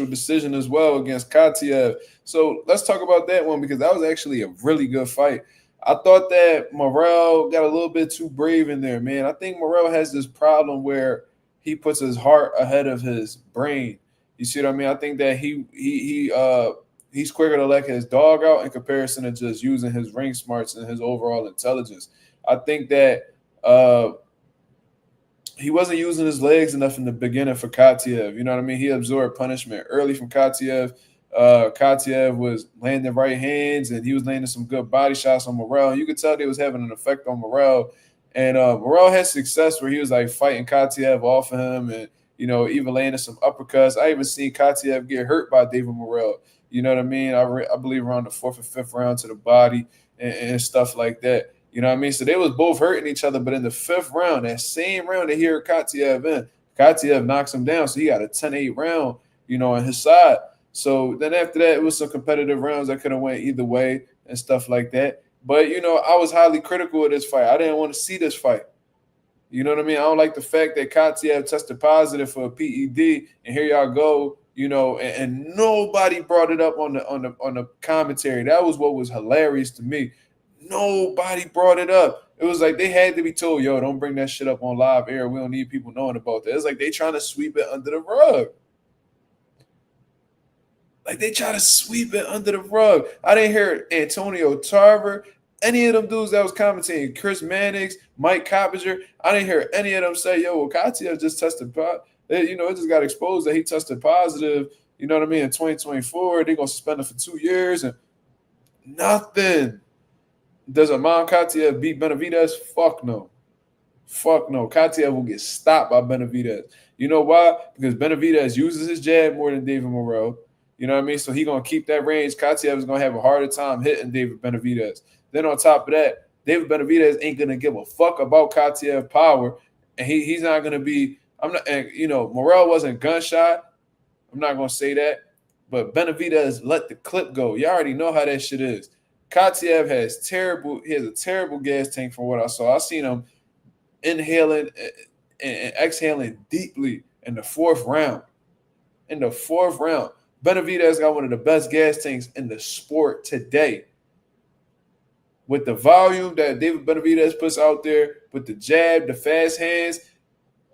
decision as well against Katiev. So let's talk about that one because that was actually a really good fight. I thought that Morrell got a little bit too brave in there, man. I think Morrell has this problem where he puts his heart ahead of his brain. You see what I mean? I think that he's quicker to let his dog out in comparison to just using his ring smarts and his overall intelligence. I think that he wasn't using his legs enough in the beginning for Katiev. You know what I mean? He absorbed punishment early from Katiev. Katiev was landing right hands, and he was landing some good body shots on Morrell. You could tell they was having an effect on Morrell. And Morrell had success where he was like fighting Katiev off of him and, you know, even landing some uppercuts. I even seen Katiev get hurt by David Morrell. You know what I mean? I believe around the 4th or 5th round to the body and stuff like that. You know what I mean? So they was both hurting each other, but in the 5th round, that same round that he hurt Katiev in, Katiev knocks him down, so he got a 10-8 round, on his side. So then after that, it was some competitive rounds that could have went either way and stuff like that. But, I was highly critical of this fight. I didn't want to see this fight. You know what I mean? I don't like the fact that Katiev tested positive for a PED, and here y'all go, and nobody brought it up on the commentary. That was what was hilarious to me. Nobody brought it up. It was like they had to be told, yo, don't bring that shit up on live air. We don't need people knowing about that. It's like they trying to sweep it under the rug. Like they try to sweep it under the rug. I didn't hear Antonio Tarver, any of them dudes that was commentating, Chris Mannix, Mike Coppinger. I didn't hear any of them say, yo, well, Katiev just tested positive. It just got exposed that he tested positive, in 2024. They're going to suspend him for 2 years and nothing. Does Amon Katiev beat Benavidez? Fuck no. Fuck no. Katiev will get stopped by Benavidez. You know why? Because Benavidez uses his jab more than David Morrell. You know what I mean? So he's going to keep that range. Katiev is going to have a harder time hitting David Benavidez. Then on top of that, David Benavidez ain't going to give a fuck about Katiev power. And he's not going to be – Morrell wasn't gunshot. I'm not going to say that. But Benavidez let the clip go. You already know how that shit is. Katiev has a terrible gas tank from what I saw. I seen him inhaling and exhaling deeply in the 4th round. In the 4th round. Benavidez got one of the best gas tanks in the sport today. With the volume that David Benavidez puts out there, with the jab, the fast hands,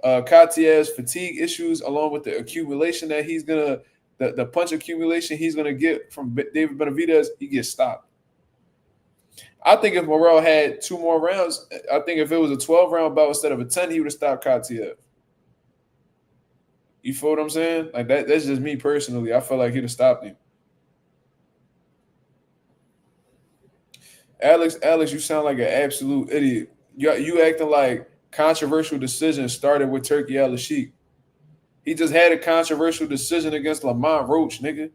Katiev's fatigue issues, along with the accumulation that he's going to, the punch accumulation he's going to get from David Benavidez, he gets stopped. I think if Morrell had 2 more rounds, I think if it was a 12-round bout instead of a 10, he would have stopped Katiev. You feel what I'm saying? Like that's just me personally. I feel like he'd have stopped him. Alex, you sound like an absolute idiot. You acting like controversial decision started with Turkey Al-Sheikh. He just had a controversial decision against Lamont Roach, nigga.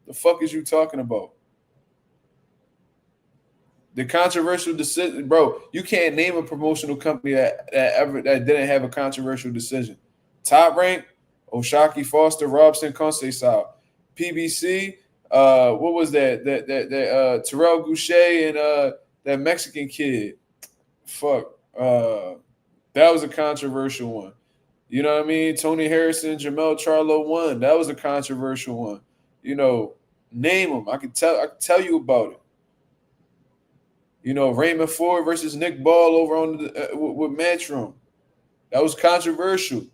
The fuck is you talking about? The controversial decision, bro. You can't name a promotional company that didn't have a controversial decision. Top Rank, Oshaki Foster, Robson, Conceição. PBC, what was that? That Terrell Goucher and that Mexican kid. Fuck. That was a controversial one. You know what I mean? Tony Harrison, Jamel Charlo won. That was a controversial one. Name them. I can tell you about it. Raymond Ford versus Nick Ball over on with Matchroom. That was controversial.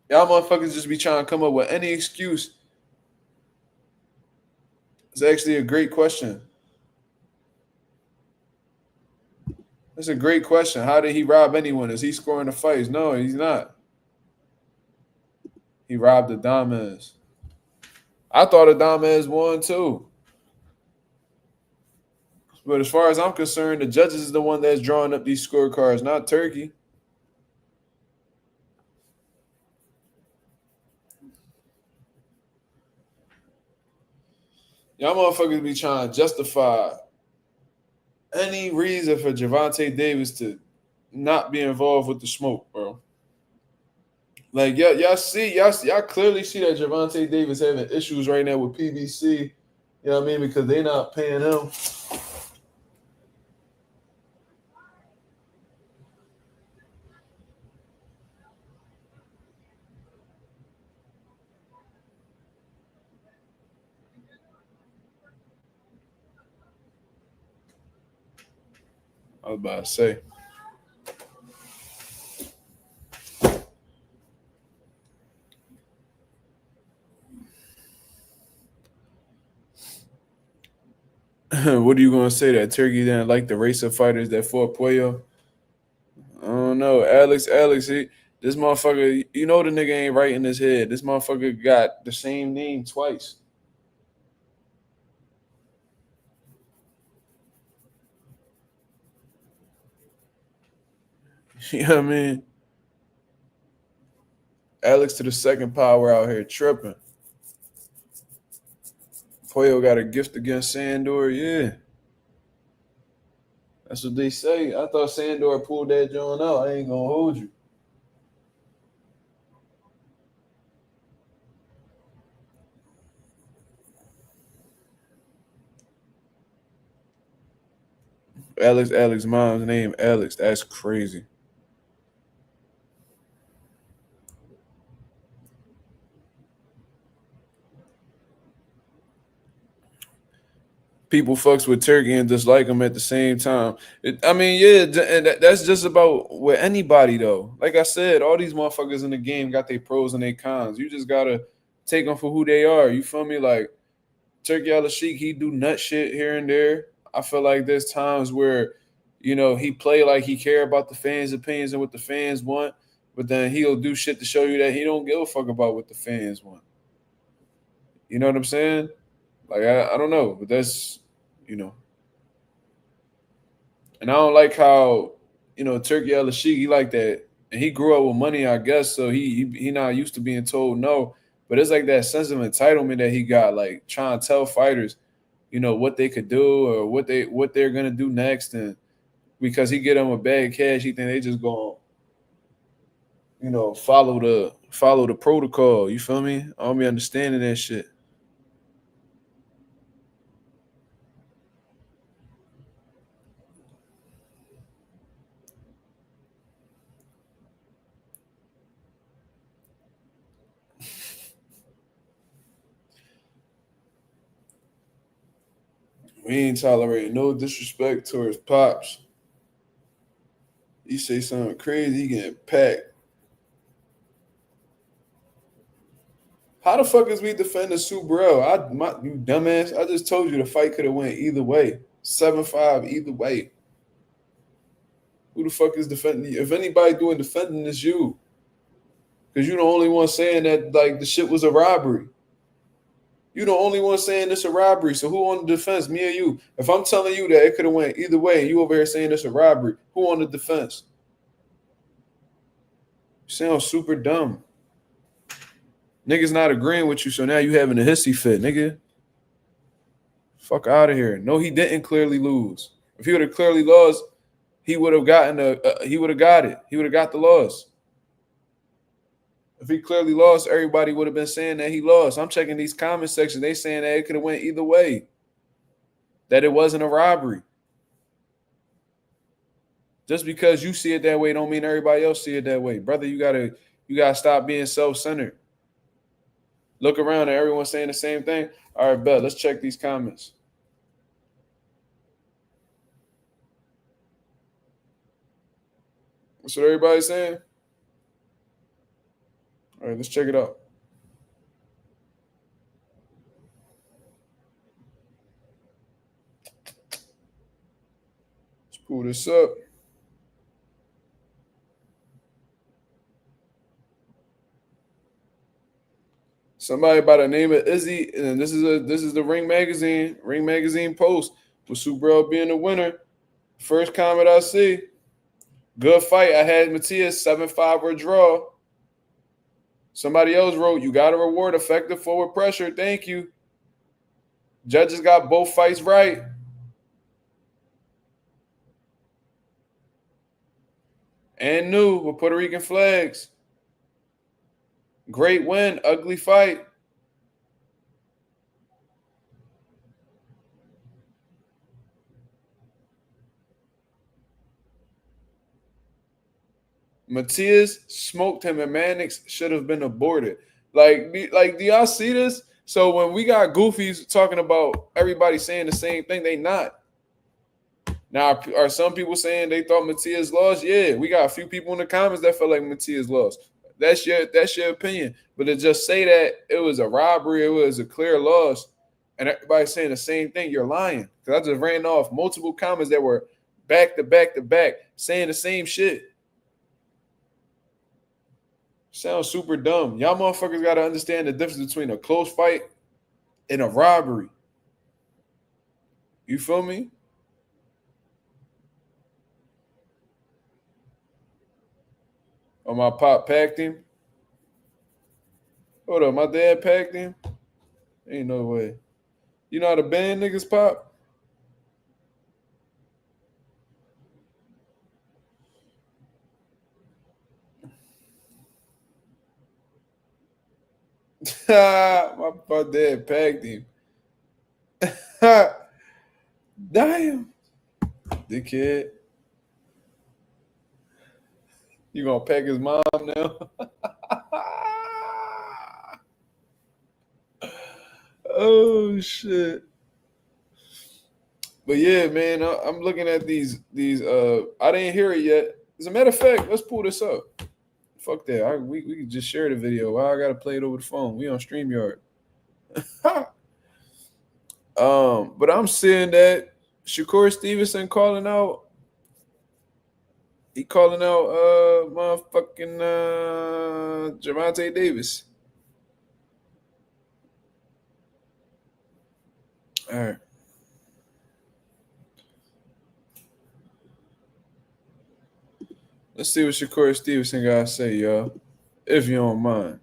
Y'all motherfuckers just be trying to come up with any excuse. It's actually a great question. That's a great question. How did he rob anyone? Is he scoring the fights? No, he's not. He robbed Adames. I thought Adames won too. But as far as I'm concerned, the judges is the one that's drawing up these scorecards, not Turkey. Y'all motherfuckers be trying to justify any reason for Gervonta Davis to not be involved with the smoke, bro. Like, y'all clearly see that Gervonta Davis having issues right now with PBC. You know what I mean? Because they're not paying him. I was about to say. What are you going to say? That Turkey didn't like the race of fighters that fought Puello? I don't know. Alex, this motherfucker, the nigga ain't right in his head. This motherfucker got the same name twice. You know what I mean? Alex to the second power out here tripping. Puello got a gift against Sandor, yeah. That's what they say. I thought Sandor pulled that joint out. I ain't gonna hold you. Alex, mom's name Alex. That's crazy. People fucks with Turkey and dislike him at the same time. I mean, yeah, and that's just about with anybody though. Like I said, all these motherfuckers in the game got their pros and their cons. You just gotta take them for who they are. You feel me? Like Turkey Al Sheik, he do nut shit here and there. I feel like there's times where, he play like he care about the fans' opinions and what the fans want, but then he'll do shit to show you that he don't give a fuck about what the fans want. You know what I'm saying? Like I don't know, but that's you know. And I don't like how, Turkey Al Sheik, he like that. And he grew up with money, I guess, so he not used to being told no. But it's like that sense of entitlement that he got, like trying to tell fighters, what they could do or what they're gonna do next. And because he get them a bag of cash, he think they just gonna, follow the protocol. You feel me? I don't be understanding that shit. We ain't tolerating no disrespect towards pops. You say something crazy, he getting packed. How the fuck is we defending Subriel? You dumbass. I just told you the fight could have went either way. 7-5 either way. Who the fuck is defending? If anybody doing defending, it's you. Because you the only one saying that like the shit was a robbery. You the only one saying it's a robbery. So who on the defense? Me or you? If I'm telling you that it could have went either way and you over here saying it's a robbery, who on the defense? You sound super dumb. Niggas not agreeing with you, so now you having a hissy fit, nigga. Fuck out of here. No, he didn't clearly lose. If he would have clearly lost, he would have gotten he would have got it. He would have got the loss. If he clearly lost, everybody would have been saying that he lost. I'm checking these comment sections. They saying that it could have went either way. That it wasn't a robbery. Just because you see it that way don't mean everybody else see it that way. Brother, you gotta stop being self-centered. Look around and everyone's saying the same thing. All right, bet. Let's check these comments. That's what everybody's saying. All right, let's check it out. Let's pull this up. Somebody by the name of Izzy, and this is the Ring Magazine post with Subriel being the winner. First comment I see. Good fight. I had Matias 7-5 or draw. Somebody else wrote, you got to reward effective forward pressure. Thank you. Judges got both fights right. And new with Puerto Rican flags. Great win. Ugly fight. Matias smoked him, and Mannix should have been aborted. Like, do y'all see this? So when we got goofies talking about everybody saying the same thing, they not. Now, are some people saying they thought Matias lost? Yeah, we got a few people in the comments that felt like Matias lost. That's your opinion. But to just say that it was a robbery, it was a clear loss, and everybody's saying the same thing, you're lying. Because I just ran off multiple comments that were back to back to back saying the same shit. Sounds super dumb. Y'all motherfuckers got to understand the difference between a close fight and a robbery. You feel me? Oh, my pop packed him. Hold up, my dad packed him? Ain't no way. You know how to band niggas, Pop? My dad packed him. Damn. Dickhead. You gonna pack his mom now? Oh shit. But yeah, man, I'm looking at these. I didn't hear it yet. As a matter of fact, let's pull this up. Fuck that. We can just share the video. Why I gotta play it over the phone? We on StreamYard. But I'm seeing that Shakur Stevenson calling out. He calling out motherfucking Javante Davis. All right. Let's see what Shakur Stevenson got to say, y'all, if you don't mind.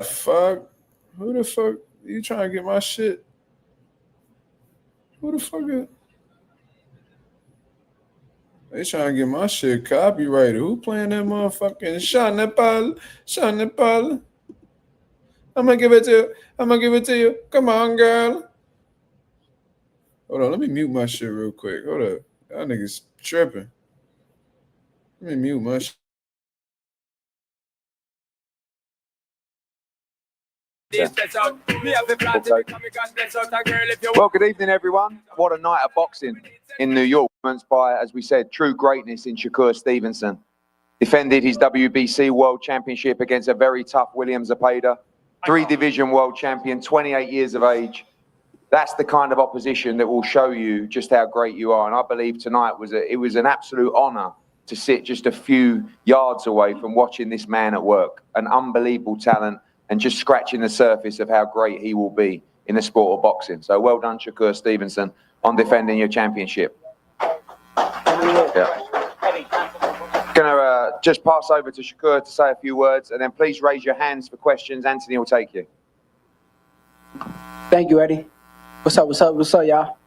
Fuck? Who the fuck? You trying to get my shit? Who the fuck is? They trying to get my shit copyrighted. Who playing that motherfucking Sean Nepal? I'm gonna give it to you. Come on, girl. Hold on, let me mute my shit real quick. Hold up. Y'all niggas tripping. Let me mute my shit. Well, good evening, everyone. What a night of boxing in New York, by, as we said, true greatness in Shakur Stevenson. Defended his WBC World Championship against a very tough William Zepeda, 3-division world champion, 28 years of age. That's the kind of opposition that will show you just how great you are. And I believe tonight it was an absolute honor to sit just a few yards away from watching this man at work. An unbelievable talent and just scratching the surface of how great he will be in the sport of boxing. So well done, Shakur Stevenson, on defending your championship. Yeah. Gonna just pass over to Shakur to say a few words, and then please raise your hands for questions. Anthony will take you. Thank you, Eddie. What's up, y'all?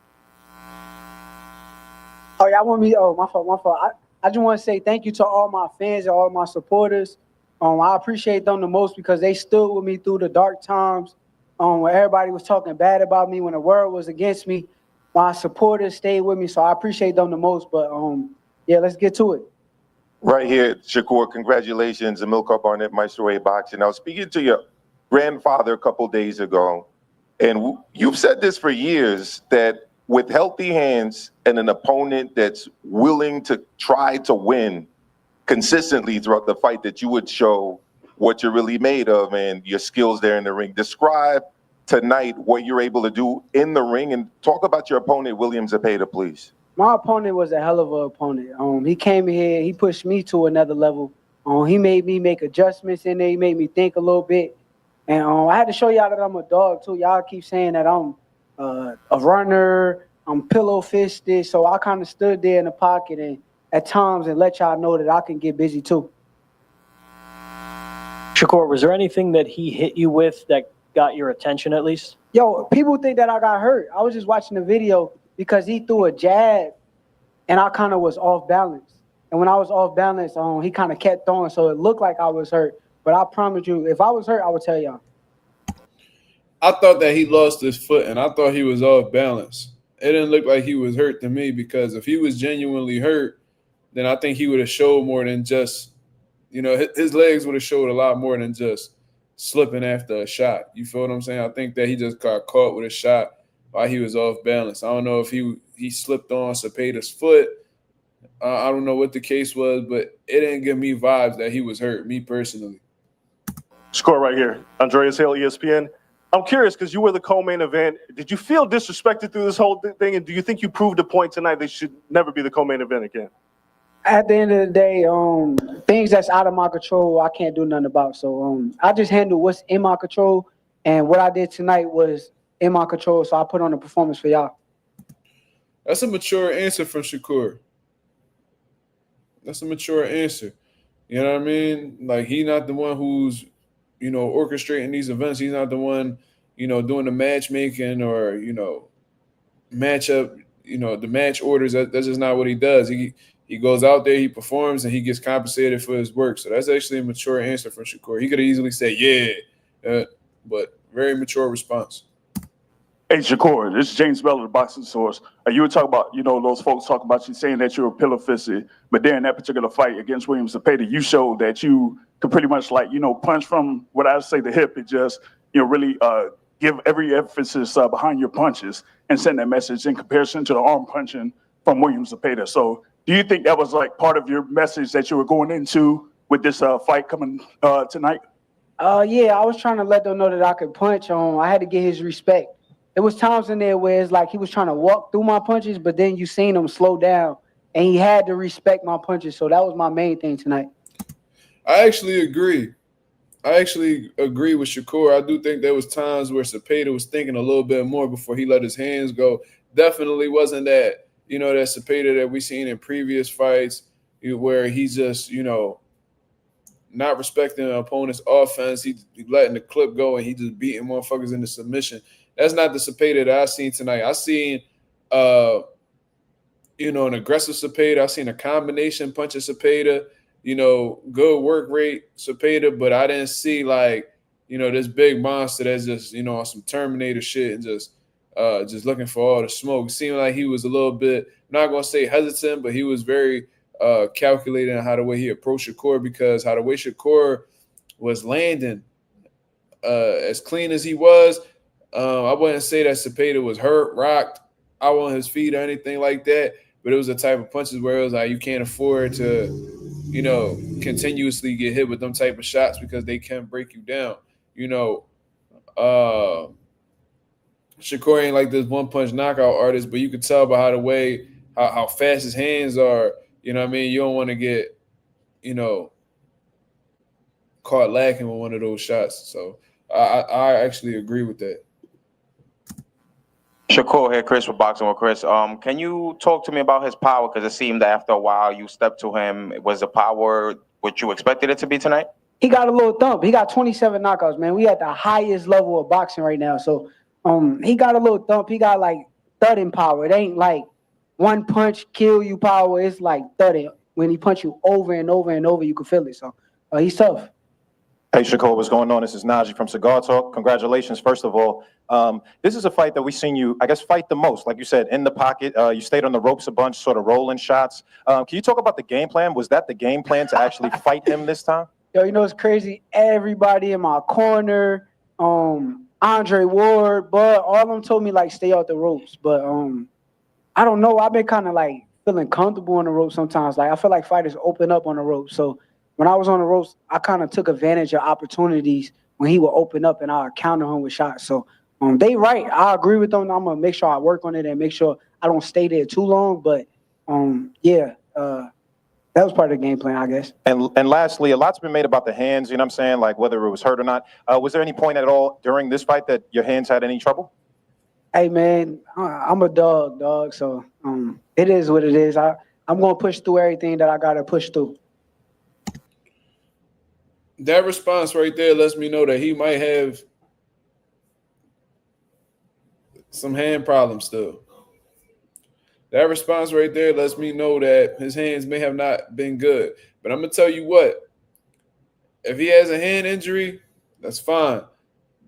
Oh, y'all want me? Oh, my fault. I just want to say thank you to all my fans and all my supporters. I appreciate them the most because they stood with me through the dark times when everybody was talking bad about me, when the world was against me. My supporters stayed with me, so I appreciate them the most. But, yeah, let's get to it. Right here, Shakur, congratulations, Amilcar Barnett, Maestro Boxing. I was speaking to your grandfather a couple days ago, and you've said this for years, that with healthy hands and an opponent that's willing to try to win consistently throughout the fight, that you would show what you're really made of and your skills there in the ring. Describe tonight what you're able to do in the ring, and talk about your opponent, William Zepeda, please. My opponent was a hell of an opponent. He came in here, he pushed me to another level. He made me make adjustments in there. He made me think a little bit. And I had to show y'all that I'm a dog, too. Y'all keep saying that I'm a runner, I'm pillow-fisted. So I kind of stood there in the pocket and at times and let y'all know that I can get busy, too. Shakur, was there anything that he hit you with that got your attention at least? Yo, people think that I got hurt. I was just watching the video because he threw a jab and I kind of was off balance. And when I was off balance, he kind of kept throwing, so it looked like I was hurt. But I promise you, if I was hurt, I would tell y'all. I thought that he lost his foot, and I thought he was off balance. It didn't look like he was hurt to me, because if he was genuinely hurt, then I think he would have showed more than just, his legs would have showed a lot more than just slipping after a shot. You feel what I'm saying? I think that he just got caught with a shot while he was off balance. I don't know if he slipped on Zepeda's foot. I don't know what the case was, but it didn't give me vibes that he was hurt, me personally. Score right here. Andreas Hale, ESPN. I'm curious, because you were the co-main event. Did you feel disrespected through this whole thing? And do you think you proved a point tonight they should never be the co-main event again? At the end of the day, things that's out of my control, I can't do nothing about. So I just handle what's in my control. And what I did tonight was in my control, so I put on a performance for y'all. That's a mature answer from Shakur. That's a mature answer. You know what I mean? Like, he's not the one who's, orchestrating these events. He's not the one, doing the matchmaking or, matchup, the match orders. That's just not what he does. He goes out there, he performs, and he gets compensated for his work. So that's actually a mature answer from Shakur. He could have easily said, yeah, but very mature response. Hey, Shakur, this is James Bell of the Boxing Source. You were talking about, those folks talking about you saying that you were pillow fisted, but during that particular fight against William Zepeda, you showed that you could pretty much punch from what I would say the hip and just, really give every emphasis behind your punches and send that message in comparison to the arm punching from William Zepeda. So do you think that was part of your message that you were going into with this fight coming tonight? Yeah, I was trying to let them know that I could punch. I had to get his respect. There was times in there where it's like he was trying to walk through my punches, but then you seen him slow down, and he had to respect my punches. So that was my main thing tonight. I actually agree. With Shakur. I do think there was times where Zepeda was thinking a little bit more before he let his hands go. Definitely wasn't that, that Zepeda that we seen in previous fights where he's just, not respecting the opponent's offense. He letting the clip go and he just beating motherfuckers into submission. That's not the Zepeda that I seen tonight. I seen, an aggressive Zepeda. I seen a combination punch of Zepeda. Good work rate Zepeda, but I didn't see this big monster that's just on some Terminator shit and just looking for all the smoke. It seemed like he was a little bit, I'm not gonna say hesitant, but he was very calculating on how the way he approached Shakur, because how the way Shakur was landing, as clean as he was. I wouldn't say that Zepeda was hurt, rocked out on his feet or anything like that, but it was the type of punches where it was like you can't afford to, continuously get hit with them type of shots because they can break you down. Shakur ain't like this one-punch knockout artist, but you could tell by how fast his hands are. You know what I mean? You don't want to get, caught lacking with one of those shots. So I actually agree with that. Shakur here, Chris with Boxing with Chris. Can you talk to me about his power? Because it seemed that after a while you stepped to him. Was the power what you expected it to be tonight? He got a little thump. He got 27 knockouts, man. We at the highest level of boxing right now. So he got a little thump. He got thudding power. It ain't like one punch kill you power. It's like thudding. When he punch you over and over and over, you can feel it. So he's tough. Hey, Shakur, what's going on? This is Najee from Cigar Talk. Congratulations, first of all. This is a fight that we've seen you, I guess, fight the most. Like you said, in the pocket. You stayed on the ropes a bunch, sort of rolling shots. Can you talk about the game plan? Was that the game plan to actually fight him this time? Yo, it's crazy. Everybody in my corner, Andre Ward, Bud, all of them told me, stay off the ropes. But I don't know. I've been kind of, feeling comfortable on the ropes sometimes. I feel like fighters open up on the ropes. So when I was on the ropes, I kind of took advantage of opportunities when he would open up and I would counter him with shots. So they right. I agree with them. I'm going to make sure I work on it and make sure I don't stay there too long. But, that was part of the game plan, I guess. And lastly, a lot's been made about the hands, you know what I'm saying, whether it was hurt or not. Was there any point at all during this fight that your hands had any trouble? Hey, man, I'm a dog. So it is what it is. I'm going to push through everything that I got to push through. That response right there lets me know that he might have some hand problems still. That response right there lets me know that his hands may have not been good. But I'm going to tell you what, if he has a hand injury, that's fine.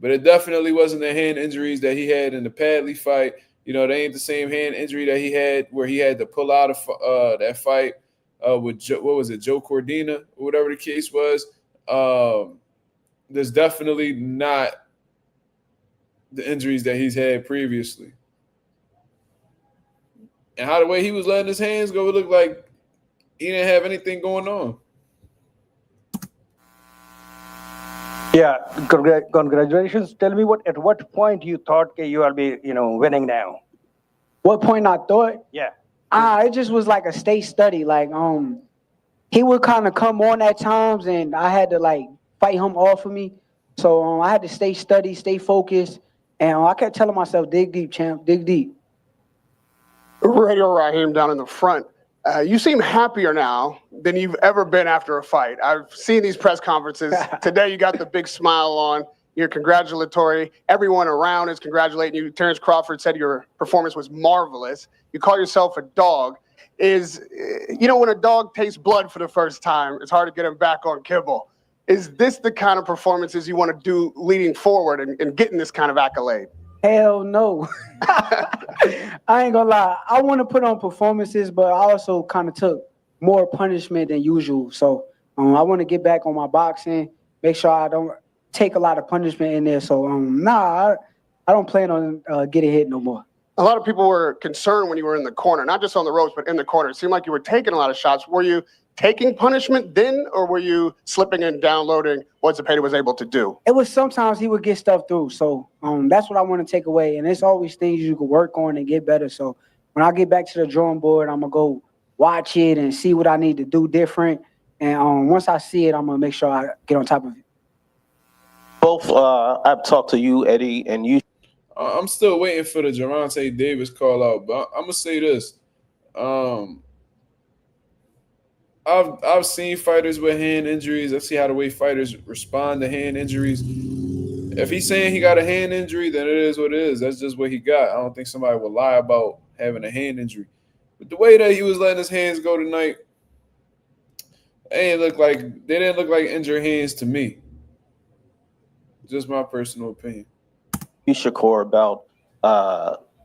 But it definitely wasn't the hand injuries that he had in the Padley fight. They ain't the same hand injury that he had where he had to pull out of that fight with, Joe Cordina, or whatever the case was. There's definitely not the injuries that he's had previously. And how the way he was letting his hands go, it looked like he didn't have anything going on. Yeah, congratulations. Tell me at what point you thought you will be, winning now? What point I thought? Yeah. It just was like a state study. He would kind of come on at times, and I had to fight him off of me. So I had to stay steady, stay focused, and I kept telling myself, "Dig deep, champ, dig deep." Radio Raheem down in the front. You seem happier now than you've ever been after a fight. I've seen these press conferences. Today you got the big smile on. You're congratulatory. Everyone around is congratulating you. Terrence Crawford said your performance was marvelous. You call yourself a dog. When a dog tastes blood for the first time, it's hard to get him back on kibble. Is this the kind of performances you want to do leading forward and getting this kind of accolade? Hell no. I ain't gonna lie. I want to put on performances, but I also kind of took more punishment than usual. So I want to get back on my boxing, make sure I don't take a lot of punishment in there. So I don't plan on getting hit no more. A lot of people were concerned when you were in the corner, not just on the ropes, but in the corner. It seemed like you were taking a lot of shots. Were you taking punishment then, or were you slipping and downloading what Zepeda was able to do? It was sometimes he would get stuff through. So that's what I want to take away. And it's always things you can work on and get better. So when I get back to the drawing board, I'm going to go watch it and see what I need to do different. And once I see it, I'm going to make sure I get on top of it. Both, I've talked to you, Eddie, and you. I'm still waiting for the Gervonta Davis call out, but I'm gonna say this. I've seen fighters with hand injuries. I see how the way fighters respond to hand injuries. If he's saying he got a hand injury, then it is what it is. That's just what he got. I don't think somebody would lie about having a hand injury. But the way that he was letting his hands go tonight, they didn't look like injured hands to me. Just my personal opinion. You, Shakur, about,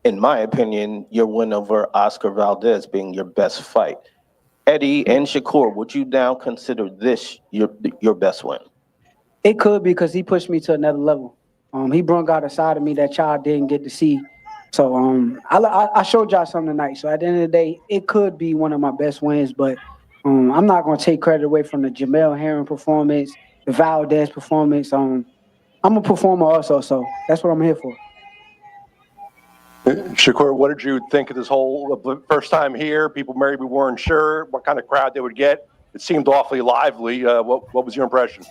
in my opinion, your win over Oscar Valdez being your best fight. Eddie and Shakur, would you now consider this your best win? It could be because he pushed me to another level. He brought out a side of me that y'all didn't get to see. So I showed y'all something tonight. So at the end of the day, it could be one of my best wins, but I'm not going to take credit away from the Jamel Herring performance, the Valdez performance. I'm a performer also, so that's what I'm here for. Shakur, what did you think of this whole first time here? People maybe weren't sure what kind of crowd they would get. It seemed awfully lively. What was your impression?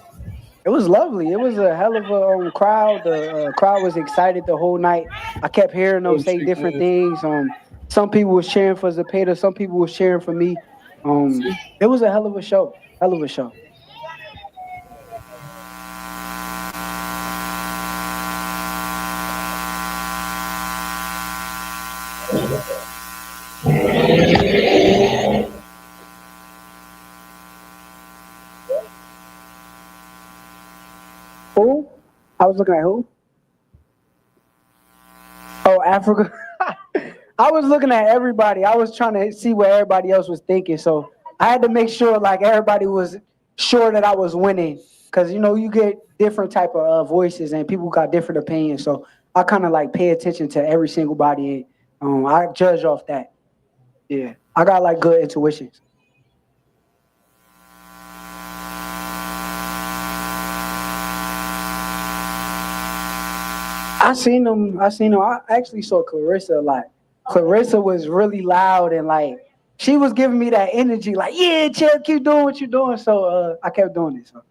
It was lovely. It was a hell of a crowd. The crowd was excited the whole night. I kept hearing them say different things. Some people was cheering for Zepeda. Some people was cheering for me. It was a hell of a show. Hell of a show. Who? I was looking at who? Oh, Africa. I was looking at everybody. I was trying to see what everybody else was thinking. So I had to make sure like everybody was sure that I was winning. Because, you get different type of voices and people got different opinions. So I kind of like pay attention to every single body. And I judge off that. Yeah. I got like good intuitions. I seen them. I actually saw Clarissa a lot. Clarissa was really loud and like she was giving me that energy, like, yeah, chill, keep doing what you're doing. So I kept doing it. So.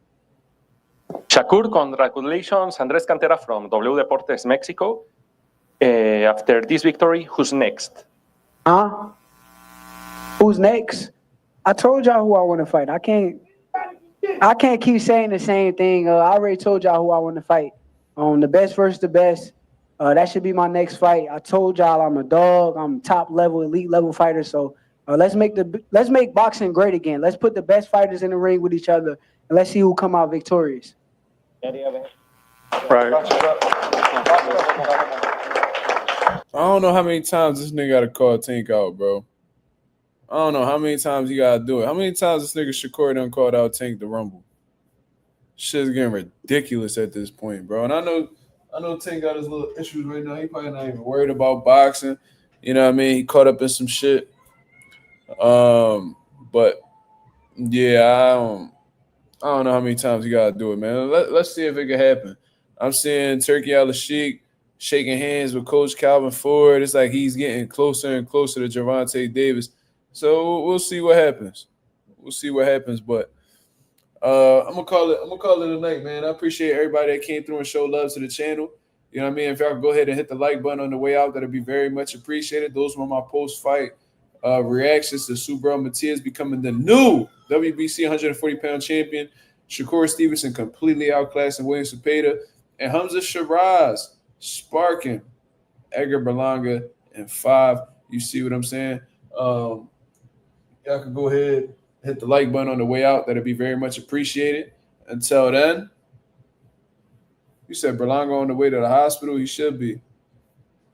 Shakur, congratulations. Andres Cantera from W Deportes Mexico. After this victory, who's next? Who's next? I told y'all who I want to fight. I can't keep saying the same thing. I already told y'all who I want to fight. The best versus the best. That should be my next fight. I told y'all I'm a dog. I'm top level, elite level fighter. So let's make boxing great again. Let's put the best fighters in the ring with each other, and let's see who come out victorious. Right. I don't know how many times this nigga got to call Tank out, bro. I don't know how many times he got to do it. How many times this nigga Shakur done called out Tank the Rumble? Shit's getting ridiculous at this point, bro. And I know Tank got his little issues right now. He probably not even worried about boxing. You know what I mean? He caught up in some shit. But yeah, I don't know how many times he gotta do it, man. Let's see if it can happen. I'm seeing Turkey Al-Sheikh shaking hands with Coach Calvin Ford. It's like he's getting closer and closer to Gervonta Davis. So we'll see what happens. But I'm gonna call it a night, man. I appreciate everybody that came through and showed love to the channel. You know what I mean? If y'all could go ahead and hit the like button on the way out, that'd be very much appreciated. Those were my post-fight reactions to Subriel Matias becoming the new WBC 140-pound champion. Shakur Stevenson completely outclassing William Zepeda. And Hamzah Sheeraz sparking Edgar Berlanga in 5. You see what I'm saying? Y'all can go ahead, hit the like button on the way out. That'd be very much appreciated. Until then, you said Berlanga on the way to the hospital. He should be.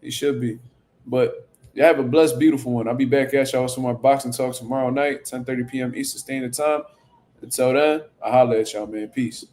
He should be. But you have a blessed, beautiful one. I'll be back at y'all with some more boxing talk tomorrow night, 10:30 p.m. Eastern Standard Time. Until then, I'll holler at y'all, man. Peace.